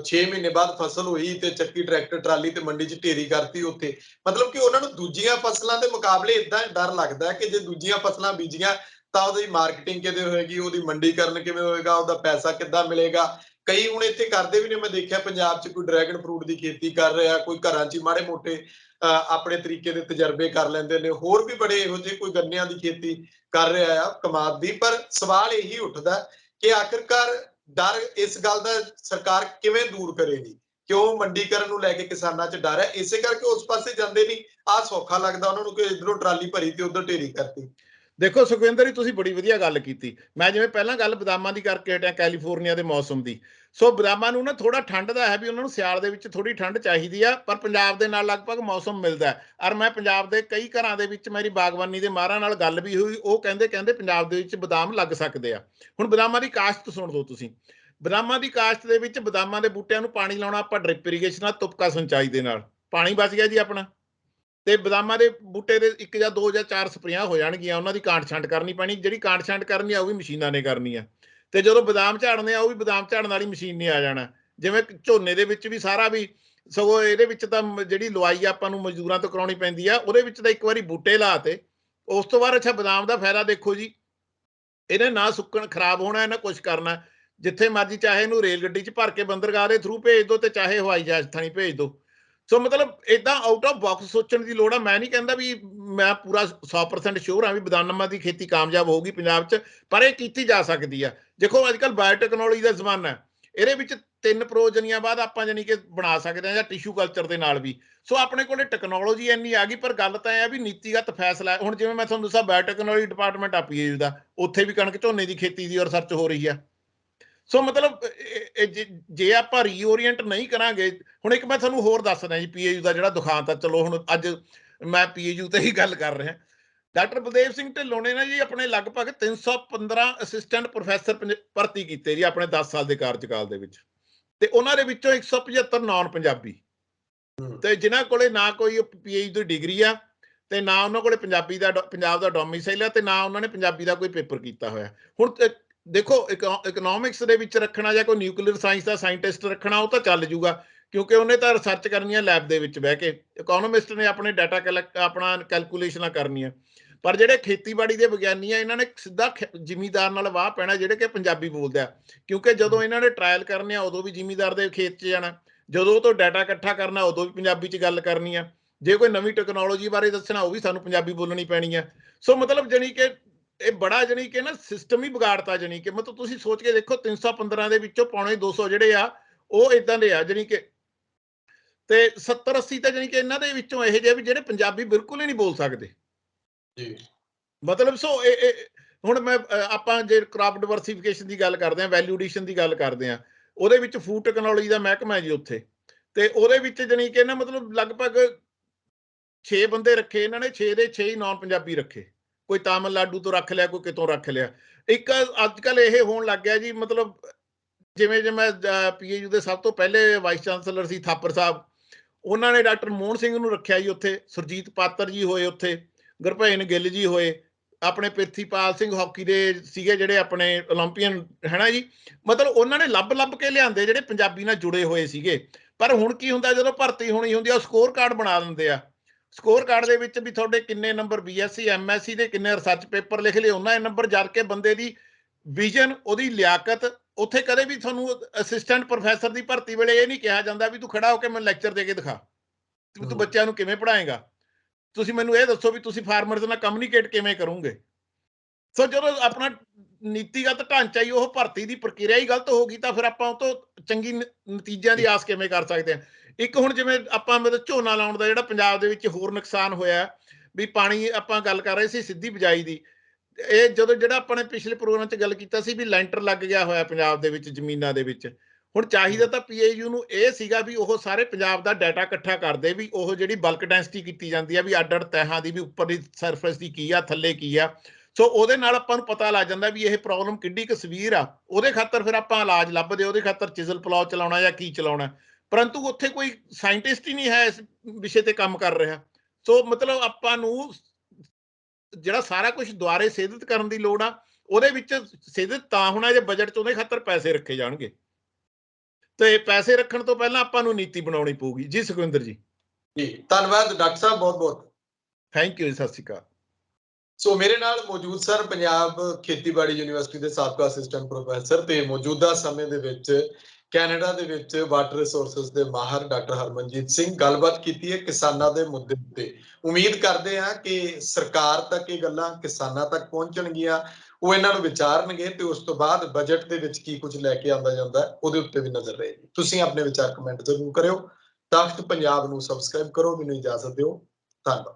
6 ਮਹੀਨੇ ਬਾਅਦ ਫਸਲ ਹੋਈ ਤੇ ਚੱਕੀ ਟਰੈਕਟਰ ਟਰਾਲੀ ਤੇ ਮੰਡੀ 'ਚ ਢੇਰੀ ਕਰਤੀ ਉੱਥੇ। ਮਤਲਬ ਕਿ ਉਹਨਾਂ ਨੂੰ ਦੂਜੀਆਂ ਫਸਲਾਂ ਦੇ ਮੁਕਾਬਲੇ ਏਦਾਂ ਡਰ ਲੱਗਦਾ ਕਿ ਜੇ ਦੂਜੀਆਂ ਫਸਲਾਂ ਬੀਜੀਆਂ ਤਾਂ ਉਹਦੀ ਮਾਰਕੀਟਿੰਗ ਕਿਵੇਂ ਹੋਏਗੀ, ਉਹਦੀ ਮੰਡੀਕਰਨ ਕਿਵੇਂ ਹੋਏਗਾ, ਉਹਦਾ ਪੈਸਾ ਕਿੱਦਾਂ ਮਿਲੇਗਾ। ਕਈ ਹੁਣ ਇੱਥੇ ਕਰਦੇ ਵੀ ਨੇ, ਮੈਂ ਦੇਖਿਆ ਪੰਜਾਬ 'ਚ ਕੋਈ ਡਰੈਗਨ ਫਰੂਟ ਦੀ ਖੇਤੀ ਕਰ ਰਿਹਾ, ਕੋਈ ਘਰਾਂ 'ਚ ਮਾੜੇ ਮੋਟੇ ਆਪਣੇ ਤਰੀਕੇ ਦੇ ਤਜਰਬੇ ਕਰ ਲੈਂਦੇ ਨੇ, ਹੋਰ ਵੀ ਬੜੇ ਇਹੋ ਜਿਹੇ ਕੋਈ ਗੰਨਿਆਂ ਦੀ ਖੇਤੀ ਕਰ ਰਿਹਾ ਆ ਕਮਾਦ ਦੀ। ਪਰ ਸਵਾਲ ਇਹੀ ਉੱਠਦਾ ਕਿ ਆਖਿਰਕਾਰ ਡਰ ਇਸ ਗੱਲ ਦਾ ਸਰਕਾਰ ਕਿਵੇਂ ਦੂਰ ਕਰੇਗੀ? ਕਿਉਂ ਮੰਡੀਕਰਨ ਨੂੰ ਲੈ ਕੇ ਕਿਸਾਨਾਂ 'ਚ ਡਰ ਹੈ? ਇਸੇ ਕਰਕੇ ਉਸ ਪਾਸੇ ਜਾਂਦੇ ਨਹੀਂ। ਆਹ ਸੌਖਾ ਲੱਗਦਾ ਉਹਨਾਂ ਨੂੰ ਕਿ ਇਧਰੋਂ ਟਰਾਲੀ ਭਰੀ ਤੇ ਉਧਰ ਢੇਰੀ ਕਰਤੀ। ਦੇਖੋ ਸੁਖਵਿੰਦਰ ਜੀ, ਤੁਸੀਂ ਬੜੀ ਵਧੀਆ ਗੱਲ ਕੀਤੀ। ਮੈਂ ਜਿਵੇਂ ਪਹਿਲਾਂ ਗੱਲ ਬਦਾਮਾਂ ਦੀ ਕਰਕੇ ਹਟਿਆ, ਕੈਲੀਫੋਰਨੀਆ ਦੇ ਮੌਸਮ ਦੀ। ਸੋ ਬਦਾਮਾਂ ਨੂੰ ਨਾ ਥੋੜਾ ਠੰਡ ਦਾ ਹੈ ਵੀ ਉਹਨਾਂ ਨੂੰ ਸਿਆਲ ਦੇ ਵਿੱਚ ਥੋੜੀ ਠੰਡ ਚਾਹੀਦੀ ਆ, ਪਰ ਪੰਜਾਬ ਦੇ ਨਾਲ ਲਗਭਗ ਮੌਸਮ ਮਿਲਦਾ। ਔਰ ਮੈਂ ਪੰਜਾਬ ਦੇ ਕਈ ਘਰਾਂ ਦੇ ਵਿੱਚ ਮੇਰੀ ਬਾਗਬਾਨੀ ਦੇ ਮਾਹਰਾਂ ਨਾਲ ਗੱਲ ਵੀ ਹੋਈ, ਉਹ ਕਹਿੰਦੇ ਪੰਜਾਬ ਦੇ ਵਿੱਚ ਬਦਾਮ ਲੱਗ ਸਕਦੇ ਆ। ਹੁਣ ਬਦਾਮਾਂ ਦੀ ਕਾਸ਼ਤ ਸੁਣ ਲਓ ਤੁਸੀਂ। ਬਦਾਮਾਂ ਦੀ ਕਾਸ਼ਤ ਦੇ ਵਿੱਚ ਬਦਾਮਾਂ ਦੇ ਬੂਟਿਆਂ ਨੂੰ ਪਾਣੀ ਲਾਉਣਾ ਆਪਾਂ ਡ੍ਰਿਪ ਇਰੀਗੇਸ਼ਨ ਨਾਲ, ਤੁਪਕਾ ਸਿੰਚਾਈ ਦੇ ਨਾਲ, ਪਾਣੀ ਬਚ ਗਿਆ ਜੀ ਆਪਣਾ। ਤੇ ਬਦਾਮਾਂ ਦੇ ਬੂਟੇ ਦੇ 1 ਜਾਂ 2 ਜਾਂ 4 ਸਪਰੇਆਂ ਹੋ ਜਾਣਗੀਆਂ, ਉਹਨਾਂ ਦੀ ਕਾਂਟ ਛਾਂਟ ਕਰਨੀ ਪੈਣੀ। ਜਿਹੜੀ ਕਾਂਟ ਛਾਂਟ ਕਰਨੀ ਆ ਉਹ ਵੀ ਮਸ਼ੀਨਾਂ ਨੇ ਕਰਨੀ ਆ, ਤੇ ਜਦੋਂ ਬਦਾਮ ਝਾੜਨੇ ਆ ਉਹ ਵੀ ਬਦਾਮ ਝਾੜਨ ਵਾਲੀ ਮਸ਼ੀਨ ਨੇ ਆ ਜਾਣਾ। ਜਿਵੇਂ ਝੋਨੇ ਦੇ ਵਿੱਚ ਵੀ ਸਾਰਾ ਵੀ, ਸਗੋਂ ਇਹਦੇ ਵਿੱਚ ਤਾਂ ਜਿਹੜੀ ਲਵਾਈ ਆਪਾਂ ਨੂੰ ਮਜ਼ਦੂਰਾਂ ਤੋਂ ਕਰਾਉਣੀ ਪੈਂਦੀ ਆ, ਉਹਦੇ ਵਿੱਚ ਤਾਂ ਇੱਕ ਵਾਰੀ ਬੂਟੇ ਲਾ ਤੇ ਉਸ ਤੋਂ ਬਾਅਦ ਅੱਛਾ ਬਦਾਮ ਦਾ ਫਾਇਦਾ ਦੇਖੋ ਜੀ, ਇਹਨੇ ਨਾ ਸੁੱਕਣ ਖਰਾਬ ਹੋਣਾ, ਨਾ ਕੁਛ ਕਰਨਾ। ਜਿੱਥੇ ਮਰਜੀ ਚਾਹੇ ਇਹਨੂੰ ਰੇਲ ਗੱਡੀ 'ਚ ਭਰ ਕੇ ਬੰਦਰਗਾਹ ਦੇ ਥਰੂ ਭੇਜ ਦਿਓ ਤੇ ਚਾਹੇ ਹਵਾਈ ਜਹਾਜ਼ ਥਾਣੀ ਭੇਜ ਦਿਓ। ਸੋ ਮਤਲਬ ਏਦਾਂ ਆਊਟ ਆਫ ਬਾਕਸ ਸੋਚਣ ਦੀ ਲੋੜ ਆ। ਮੈਂ ਨਹੀਂ ਕਹਿੰਦਾ ਵੀ ਮੈਂ ਪੂਰਾ 100% ਸ਼ੋਰ ਹਾਂ ਵੀ ਬਦਾਮਾਂ ਦੀ ਖੇਤੀ ਕਾਮਯਾਬ ਹੋਊਗੀ ਪੰਜਾਬ 'ਚ, ਪਰ ਇਹ ਕੀਤੀ ਜਾ ਸਕਦੀ ਆ। ਦੇਖੋ ਅੱਜ ਕੱਲ੍ਹ ਬਾਇਓਟੈਕਨੋਲੋਜੀ ਦਾ ਜ਼ਮਾਨਾ, ਇਹਦੇ ਵਿੱਚ 3 ਪ੍ਰੋਜਨੀਆਂ ਬਾਅਦ ਆਪਾਂ ਜਾਣੀ ਕਿ ਬਣਾ ਸਕਦੇ ਹਾਂ, ਜਾਂ ਟਿਸ਼ੂ ਕਲਚਰ ਦੇ ਨਾਲ ਵੀ। ਸੋ ਆਪਣੇ ਕੋਲੇ ਟੈਕਨੋਲੋਜੀ ਇੰਨੀ ਆ ਗਈ, ਪਰ ਗੱਲ ਤਾਂ ਇਹ ਆ ਵੀ ਨੀਤੀਗਤ ਫੈਸਲਾ। ਹੁਣ ਜਿਵੇਂ ਮੈਂ ਤੁਹਾਨੂੰ ਦੱਸਾਂ, ਬਾਇਓਟੈਕਨੋਲੋਜੀ ਡਿਪਾਰਟਮੈਂਟ ਆ PAU ਦਾ, ਉੱਥੇ ਵੀ ਕਣਕ ਝੋਨੇ ਦੀ ਖੇਤੀ ਦੀ ਰਿਸਰਚ ਹੋ ਰਹੀ ਆ। ਸੋ ਮਤਲਬ ਜੇ ਆਪਾਂ ਰੀਓਰੀਐਂਟ ਨਹੀਂ ਕਰਾਂਗੇ। ਹੁਣ ਇੱਕ ਮੈਂ ਤੁਹਾਨੂੰ ਹੋਰ ਦੱਸਦਾ ਜੀ, PAU ਦਾ ਜਿਹੜਾ ਦੁਖਾਂਤ ਆ। ਚਲੋ ਹੁਣ ਅੱਜ ਮੈਂ PAU ਤੇ ਹੀ ਗੱਲ ਕਰ ਰਿਹਾ। ਡਾਕਟਰ ਬਲਦੇਵ ਸਿੰਘ ਢਿੱਲੋਂ ਨੇ ਨਾ ਜੀ ਆਪਣੇ ਲਗਭਗ 315 ਅਸਿਸਟੈਂਟ ਪ੍ਰੋਫੈਸਰ ਭਰਤੀ ਕੀਤੇ ਜੀ ਆਪਣੇ 10 ਸਾਲ ਦੇ ਕਾਰਜਕਾਲ ਦੇ ਵਿੱਚ, ਤੇ ਉਹਨਾਂ ਦੇ ਵਿੱਚੋਂ 175 ਨਾਨ ਪੰਜਾਬੀ, ਤੇ ਜਿਨ੍ਹਾਂ ਕੋਲੇ ਨਾ ਕੋਈ PAU ਦੀ ਡਿਗਰੀ ਆ, ਤੇ ਨਾ ਉਹਨਾਂ ਕੋਲੇ ਪੰਜਾਬ ਦਾ ਡੋਮਿਸਾਈਲ ਆ, ਤੇ ਨਾ ਉਹਨਾਂ ਨੇ ਪੰਜਾਬੀ ਦਾ ਕੋਈ ਪੇਪਰ ਕੀਤਾ ਹੋਇਆ। ਹੁਣ ਦੇਖੋ ਇਕਨੋਮਿਕਸ ਦੇ ਵਿੱਚ ਰੱਖਣਾ ਜਾਂ ਕੋਈ ਨਿਊਕਲੀਅਰ ਸਾਇੰਸ ਦਾ ਸਾਇੰਟਿਸਟ ਰੱਖਣਾ, ਉਹ ਤਾਂ ਚੱਲ ਜੂਗਾ, ਕਿਉਂਕਿ ਉਹਨੇ ਤਾਂ ਰਿਸਰਚ ਕਰਨੀ ਆ ਲੈਬ ਦੇ ਵਿੱਚ ਬਹਿ ਕੇ। ਇਕੋਨੋਮਿਸਟ ਨੇ ਆਪਣੇ ਡਾਟਾ ਆਪਣਾ ਕੈਲਕੂਲੇਸ਼ਨਾਂ ਕਰਨੀਆਂ। ਪਰ ਜਿਹੜੇ ਖੇਤੀਬਾੜੀ ਦੇ ਵਿਗਿਆਨੀ ਆ, ਇਹਨਾਂ ਨੇ ਸਿੱਧਾ ਜ਼ਿਮੀਦਾਰ ਨਾਲ ਵਾਹ ਪੈਣਾ ਜਿਹੜੇ ਕਿ ਪੰਜਾਬੀ ਬੋਲਦੇ ਆ, ਕਿਉਂਕਿ ਜਦੋਂ ਇਹਨਾਂ ਨੇ ਟਰਾਇਲ ਕਰਨੇ ਆ ਉਦੋਂ ਵੀ ਜ਼ਿਮੀਦਾਰ ਦੇ ਖੇਤ 'ਚ ਜਾਣਾ, ਜਦੋਂ ਉਹ ਤੋਂ ਡਾਟਾ ਇਕੱਠਾ ਕਰਨਾ ਉਦੋਂ ਵੀ ਪੰਜਾਬੀ 'ਚ ਗੱਲ ਕਰਨੀ ਆ, ਜੇ ਕੋਈ ਨਵੀਂ ਟੈਕਨੋਲੋਜੀ ਬਾਰੇ ਦੱਸਣਾ ਉਹ ਵੀ ਸਾਨੂੰ ਪੰਜਾਬੀ ਬੋਲਣੀ ਪੈਣੀ ਆ। ਸੋ ਮਤਲਬ ਜਾਣੀ ਕਿ ਇਹ ਬੜਾ ਜਾਣੀ ਕਿ ਨਾ ਸਿਸਟਮ ਹੀ ਵਿਗਾੜਤਾ। ਜਾਣੀ ਕਿ ਮਤਲਬ ਤੁਸੀਂ ਸੋਚ ਕੇ ਦੇਖੋ, 315 ਦੇ ਵਿੱਚੋਂ ਪੌਣੇ 200 ਜਿਹੜੇ ਆ ਉਹ ਇਦਾਂ ਦੇ ਆ ਜਾਣੀ ਕਿ, ਤੇ 70-80 ਤਾਂ ਜਾਣੀ ਕਿ ਇਹਨਾਂ ਦੇ ਵਿੱਚੋਂ ਇਹੋ ਜਿਹੇ ਵੀ ਜਿਹੜੇ ਪੰਜਾਬੀ ਬਿਲਕੁਲ ਹੀ ਨਹੀਂ ਬੋਲ ਸਕਦੇ ਜੀ। ਮਤਲਬ ਸੋ ਹੁਣ ਮੈਂ ਆਪਾਂ ਜੇ ਕ੍ਰਾਪ ਡਿਵਰਸੀਫਿਕੇਸ਼ਨ ਦੀ ਗੱਲ ਕਰਦੇ ਹਾਂ, ਵੈਲਿਊ ਐਡੀਸ਼ਨ ਦੀ ਗੱਲ ਕਰਦੇ ਹਾਂ, ਉਹਦੇ ਵਿੱਚ ਫੂਡ ਟੈਕਨੋਲੋਜੀ ਦਾ ਮਹਿਕਮਾ ਹੈ ਜੀ ਉੱਥੇ, ਤੇ ਉਹਦੇ ਵਿੱਚ ਜਾਣੀ ਕਿ ਨਾ ਮਤਲਬ ਲਗਭਗ 6 ਬੰਦੇ ਰੱਖੇ ਇਹਨਾਂ ਨੇ, 6 ਦੇ 6 ਹੀ ਨਾਨ ਪੰਜਾਬੀ ਰੱਖੇ, ਕੋਈ ਤਾਮਿਲਨਾਡੂ ਤੋਂ ਰੱਖ ਲਿਆ, ਕੋਈ ਕਿਤੋਂ ਰੱਖ ਲਿਆ। ਇੱਕ ਅੱਜ ਕੱਲ ਇਹ ਹੋਣ ਲੱਗ ਗਿਆ ਜੀ, ਮਤਲਬ ਜਿਵੇਂ ਜੇ ਮੈਂ ਪੀਏਯੂ ਦੇ ਸਭ ਤੋਂ ਪਹਿਲੇ ਵਾਈਸ ਚਾਂਸਲਰ ਸੀ ਥਾਪਰ ਸਾਹਿਬ, ਉਹਨਾਂ ਨੇ ਡਾਕਟਰ ਮੋਹਨ ਸਿੰਘ ਨੂੰ ਰੱਖਿਆ ਜੀ ਉੱਥੇ, ਸੁਰਜੀਤ ਪਾਤਰ ਜੀ ਹੋਏ ਉੱਥੇ, ਗੁਰਭੇਨ ਗਿੱਲ ਜੀ ਹੋਏ, ਆਪਣੇ ਪ੍ਰਿਥੀਪਾਲ ਸਿੰਘ ਹਾਕੀ ਦੇ ਸੀਗੇ ਜਿਹੜੇ ਆਪਣੇ ਓਲੰਪੀਅਨ ਹੈ ਨਾ ਜੀ। ਮਤਲਬ ਉਹਨਾਂ ਨੇ ਲੱਭ ਲੱਭ ਕੇ ਲਿਆਂਦੇ ਜਿਹੜੇ ਪੰਜਾਬੀ ਨਾਲ ਜੁੜੇ ਹੋਏ ਸੀਗੇ। ਪਰ ਹੁਣ ਕੀ ਹੁੰਦਾ, ਜਦੋਂ ਭਰਤੀ ਹੋਣੀ ਹੁੰਦੀ ਆ, ਉਹ ਸਕੋਰ ਕਾਰਡ ਬਣਾ ਦਿੰਦੇ ਆ। ਸਕੋਰ ਕਾਰਡ ਦੇ ਵਿੱਚ ਵੀ ਤੁਹਾਡੇ ਕਿੰਨੇ ਨੰਬਰ ਬੀਐਸਸੀ ਐਮਐਸਸੀ ਦੇ, ਕਿੰਨੇ ਰਿਸਰਚ ਪੇਪਰ ਲਿਖ ਲਏ, ਉਹਨਾਂ ਦੇ ਨੰਬਰ, ਜਦ ਕੇ ਬੰਦੇ ਦੀ ਵਿਜ਼ਨ, ਉਹਦੀ ਲਿਆਕਤ, ਉੱਥੇ ਕਦੇ ਵੀ ਤੁਹਾਨੂੰ ਅਸਿਸਟੈਂਟ ਪ੍ਰੋਫੈਸਰ ਦੀ ਭਰਤੀ ਵੇਲੇ ਇਹ ਨਹੀਂ ਕਿਹਾ ਜਾਂਦਾ ਵੀ ਤੂੰ ਖੜਾ ਹੋ ਕੇ ਮੈਨੂੰ ਲੈਕਚਰ ਦੇ ਕੇ ਦਿਖਾ, ਤੂੰ ਬੱਚਿਆਂ ਨੂੰ ਕਿਵੇਂ ਪੜ੍ਹਾਏਗਾ, ਤੁਸੀਂ ਮੈਨੂੰ ਇਹ ਦੱਸੋ ਵੀ ਤੁਸੀਂ ਫਾਰਮਰਸ ਨਾਲ ਕਮਿਊਨੀਕੇਟ ਕਿਵੇਂ ਕਰੋਗੇ। ਸੋ ਜਦੋਂ ਆਪਣਾ ਨੀਤੀਗਤ ਢਾਂਚਾ ਹੀ, ਉਹ ਭਰਤੀ ਦੀ ਪ੍ਰਕਿਰਿਆ ਹੀ ਗਲਤ ਹੋ ਗਈ, ਤਾਂ ਫਿਰ ਆਪਾਂ ਉਹ ਤੋਂ ਚੰਗੀ ਨਤੀਜਿਆਂ ਦੀ ਆਸ ਕਿਵੇਂ ਕਰ ਸਕਦੇ ਹਾਂ। ਇੱਕ ਹੁਣ ਜਿਵੇਂ ਆਪਾਂ ਮਤਲਬ ਝੋਨਾ ਲਾਉਣ ਦਾ ਜਿਹੜਾ ਪੰਜਾਬ ਦੇ ਵਿੱਚ ਹੋਰ ਨੁਕਸਾਨ ਹੋਇਆ ਵੀ, ਪਾਣੀ ਆਪਾਂ ਗੱਲ ਕਰ ਰਹੇ ਸੀ ਸਿੱਧੀ ਬਿਜਾਈ ਦੀ, ਇਹ ਜਦੋਂ ਜਿਹੜਾ ਆਪਾਂ ਨੇ ਪਿਛਲੇ ਪ੍ਰੋਗਰਾਮ 'ਚ ਗੱਲ ਕੀਤਾ ਸੀ ਵੀ ਲੈਂਟਰ ਲੱਗ ਗਿਆ ਹੋਇਆ ਪੰਜਾਬ ਦੇ ਵਿੱਚ ਜ਼ਮੀਨਾਂ ਦੇ ਵਿੱਚ। ਹੁਣ ਚਾਹੀਦਾ ਤਾਂ ਪੀਏਯੂ ਨੂੰ ਇਹ ਸੀਗਾ ਵੀ ਉਹ ਸਾਰੇ ਪੰਜਾਬ ਦਾ ਡਾਟਾ ਇਕੱਠਾ ਕਰਦੇ, ਵੀ ਉਹ ਜਿਹੜੀ ਬਲਕ ਡੈਂਸਿਟੀ ਕੀਤੀ ਜਾਂਦੀ ਆ ਵੀ ਅੱਡ ਅੱਡ ਤਹਿਾਂ ਦੀ, ਵੀ ਉੱਪਰ ਦੀ ਸਰਫੇਸ ਦੀ ਕੀ ਆ, ਥੱਲੇ ਕੀ ਆ। ਸੋ ਉਹਦੇ ਨਾਲ ਆਪਾਂ ਨੂੰ ਪਤਾ ਲੱਗ ਜਾਂਦਾ ਵੀ ਇਹ ਪ੍ਰੋਬਲਮ ਕਿੱਡੀ ਕੁ ਸਵੀਰ ਆ। ਉਹਦੇ ਖਾਤਰ ਫਿਰ ਆਪਾਂ ਇਲਾਜ ਲੱਭਦੇ, ਉਹਦੇ ਖਾਤਰ ਚਿਜ਼ਲ ਪਲਾਓ ਚਲਾਉਣਾ ਜਾਂ ਕੀ ਚਲਾਉਣਾ, ਪਰੰਤੂ ਉੱਥੇ ਕੋਈ ਸਾਇੰਟਿਸਟ ਹੀ ਨਹੀਂ ਹੈ ਇਸ ਵਿਸ਼ੇ ਤੇ ਕੰਮ ਕਰ ਰਿਹਾ। ਸੋ ਮਤਲਬ ਆਪਾਂ ਨੂੰ ਜਿਹੜਾ ਸਾਰਾ ਕੁਝ ਦੁਆਰੇ ਸਿੱਧਤ ਕਰਨ ਦੀ ਲੋੜ ਆ, ਉਹਦੇ ਵਿੱਚ ਸਿੱਧਤ ਤਾਂ ਹੋਣਾ ਜੇ ਬਜਟ 'ਚ ਉਹਦੇ ਖਾਤਰ ਪੈਸੇ ਰੱਖੇ ਜਾਣਗੇ। ਤੇ ਪੈਸੇ ਰੱਖਣ ਤੋਂ ਪਹਿਲਾਂ ਆਪਾਂ ਨੂੰ ਨੀਤੀ ਬਣਾਉਣੀ ਪਊਗੀ ਜੀ। ਸੁਖਵਿੰਦਰ ਜੀ ਜੀ ਧੰਨਵਾਦ ਡਾਕਟਰ ਸਾਹਿਬ, ਬਹੁਤ ਬਹੁਤ ਥੈਂਕ ਯੂ, ਸਤਿ ਸ਼੍ਰੀ ਅਕਾਲ। ਸੋ ਮੇਰੇ ਨਾਲ ਮੌਜੂਦ ਸਰ ਪੰਜਾਬ ਖੇਤੀਬਾੜੀ ਯੂਨੀਵਰਸਿਟੀ ਦੇ ਸਾਬਕਾ ਅਸਿਸਟੈਂਟ ਪ੍ਰੋਫੈਸਰ ਤੇ ਮੌਜੂਦਾ ਸਮੇਂ ਦੇ ਵਿੱਚ ਕੈਨੇਡਾ ਦੇ ਵਿੱਚ ਵਾਟਰ ਰਿਸੋਰਸਸ ਦੇ ਮਾਹਰ ਡਾਕਟਰ ਹਰਮਨਜੀਤ ਸਿੰਘ। ਗੱਲਬਾਤ ਕੀਤੀ ਹੈ ਕਿਸਾਨਾਂ ਦੇ ਮੁੱਦੇ ਉੱਤੇ। ਉਮੀਦ ਕਰਦੇ ਹਾਂ ਕਿ ਸਰਕਾਰ ਤੱਕ ਇਹ ਗੱਲਾਂ ਕਿਸਾਨਾਂ ਤੱਕ ਪਹੁੰਚਣਗੀਆਂ, ਉਹ ਇਹਨਾਂ ਨੂੰ ਵਿਚਾਰਨਗੇ ਤੇ ਉਸ ਤੋਂ ਬਾਅਦ ਬਜਟ ਦੇ ਵਿੱਚ ਕੀ ਕੁਝ ਲੈ ਕੇ ਆਉਂਦਾ ਜਾਂਦਾ ਉਹਦੇ ਉੱਤੇ ਵੀ ਨਜ਼ਰ ਰਹੇਗੀ। ਤੁਸੀਂ ਆਪਣੇ ਵਿਚਾਰ ਕਮੈਂਟ ਜ਼ਰੂਰ ਕਰਿਓ। ਤਖਤ ਪੰਜਾਬ ਨੂੰ ਸਬਸਕ੍ਰਾਈਬ ਕਰੋ। ਮੈਨੂੰ ਇਜਾਜ਼ਤ ਦਿਓ। ਧੰਨਵਾਦ।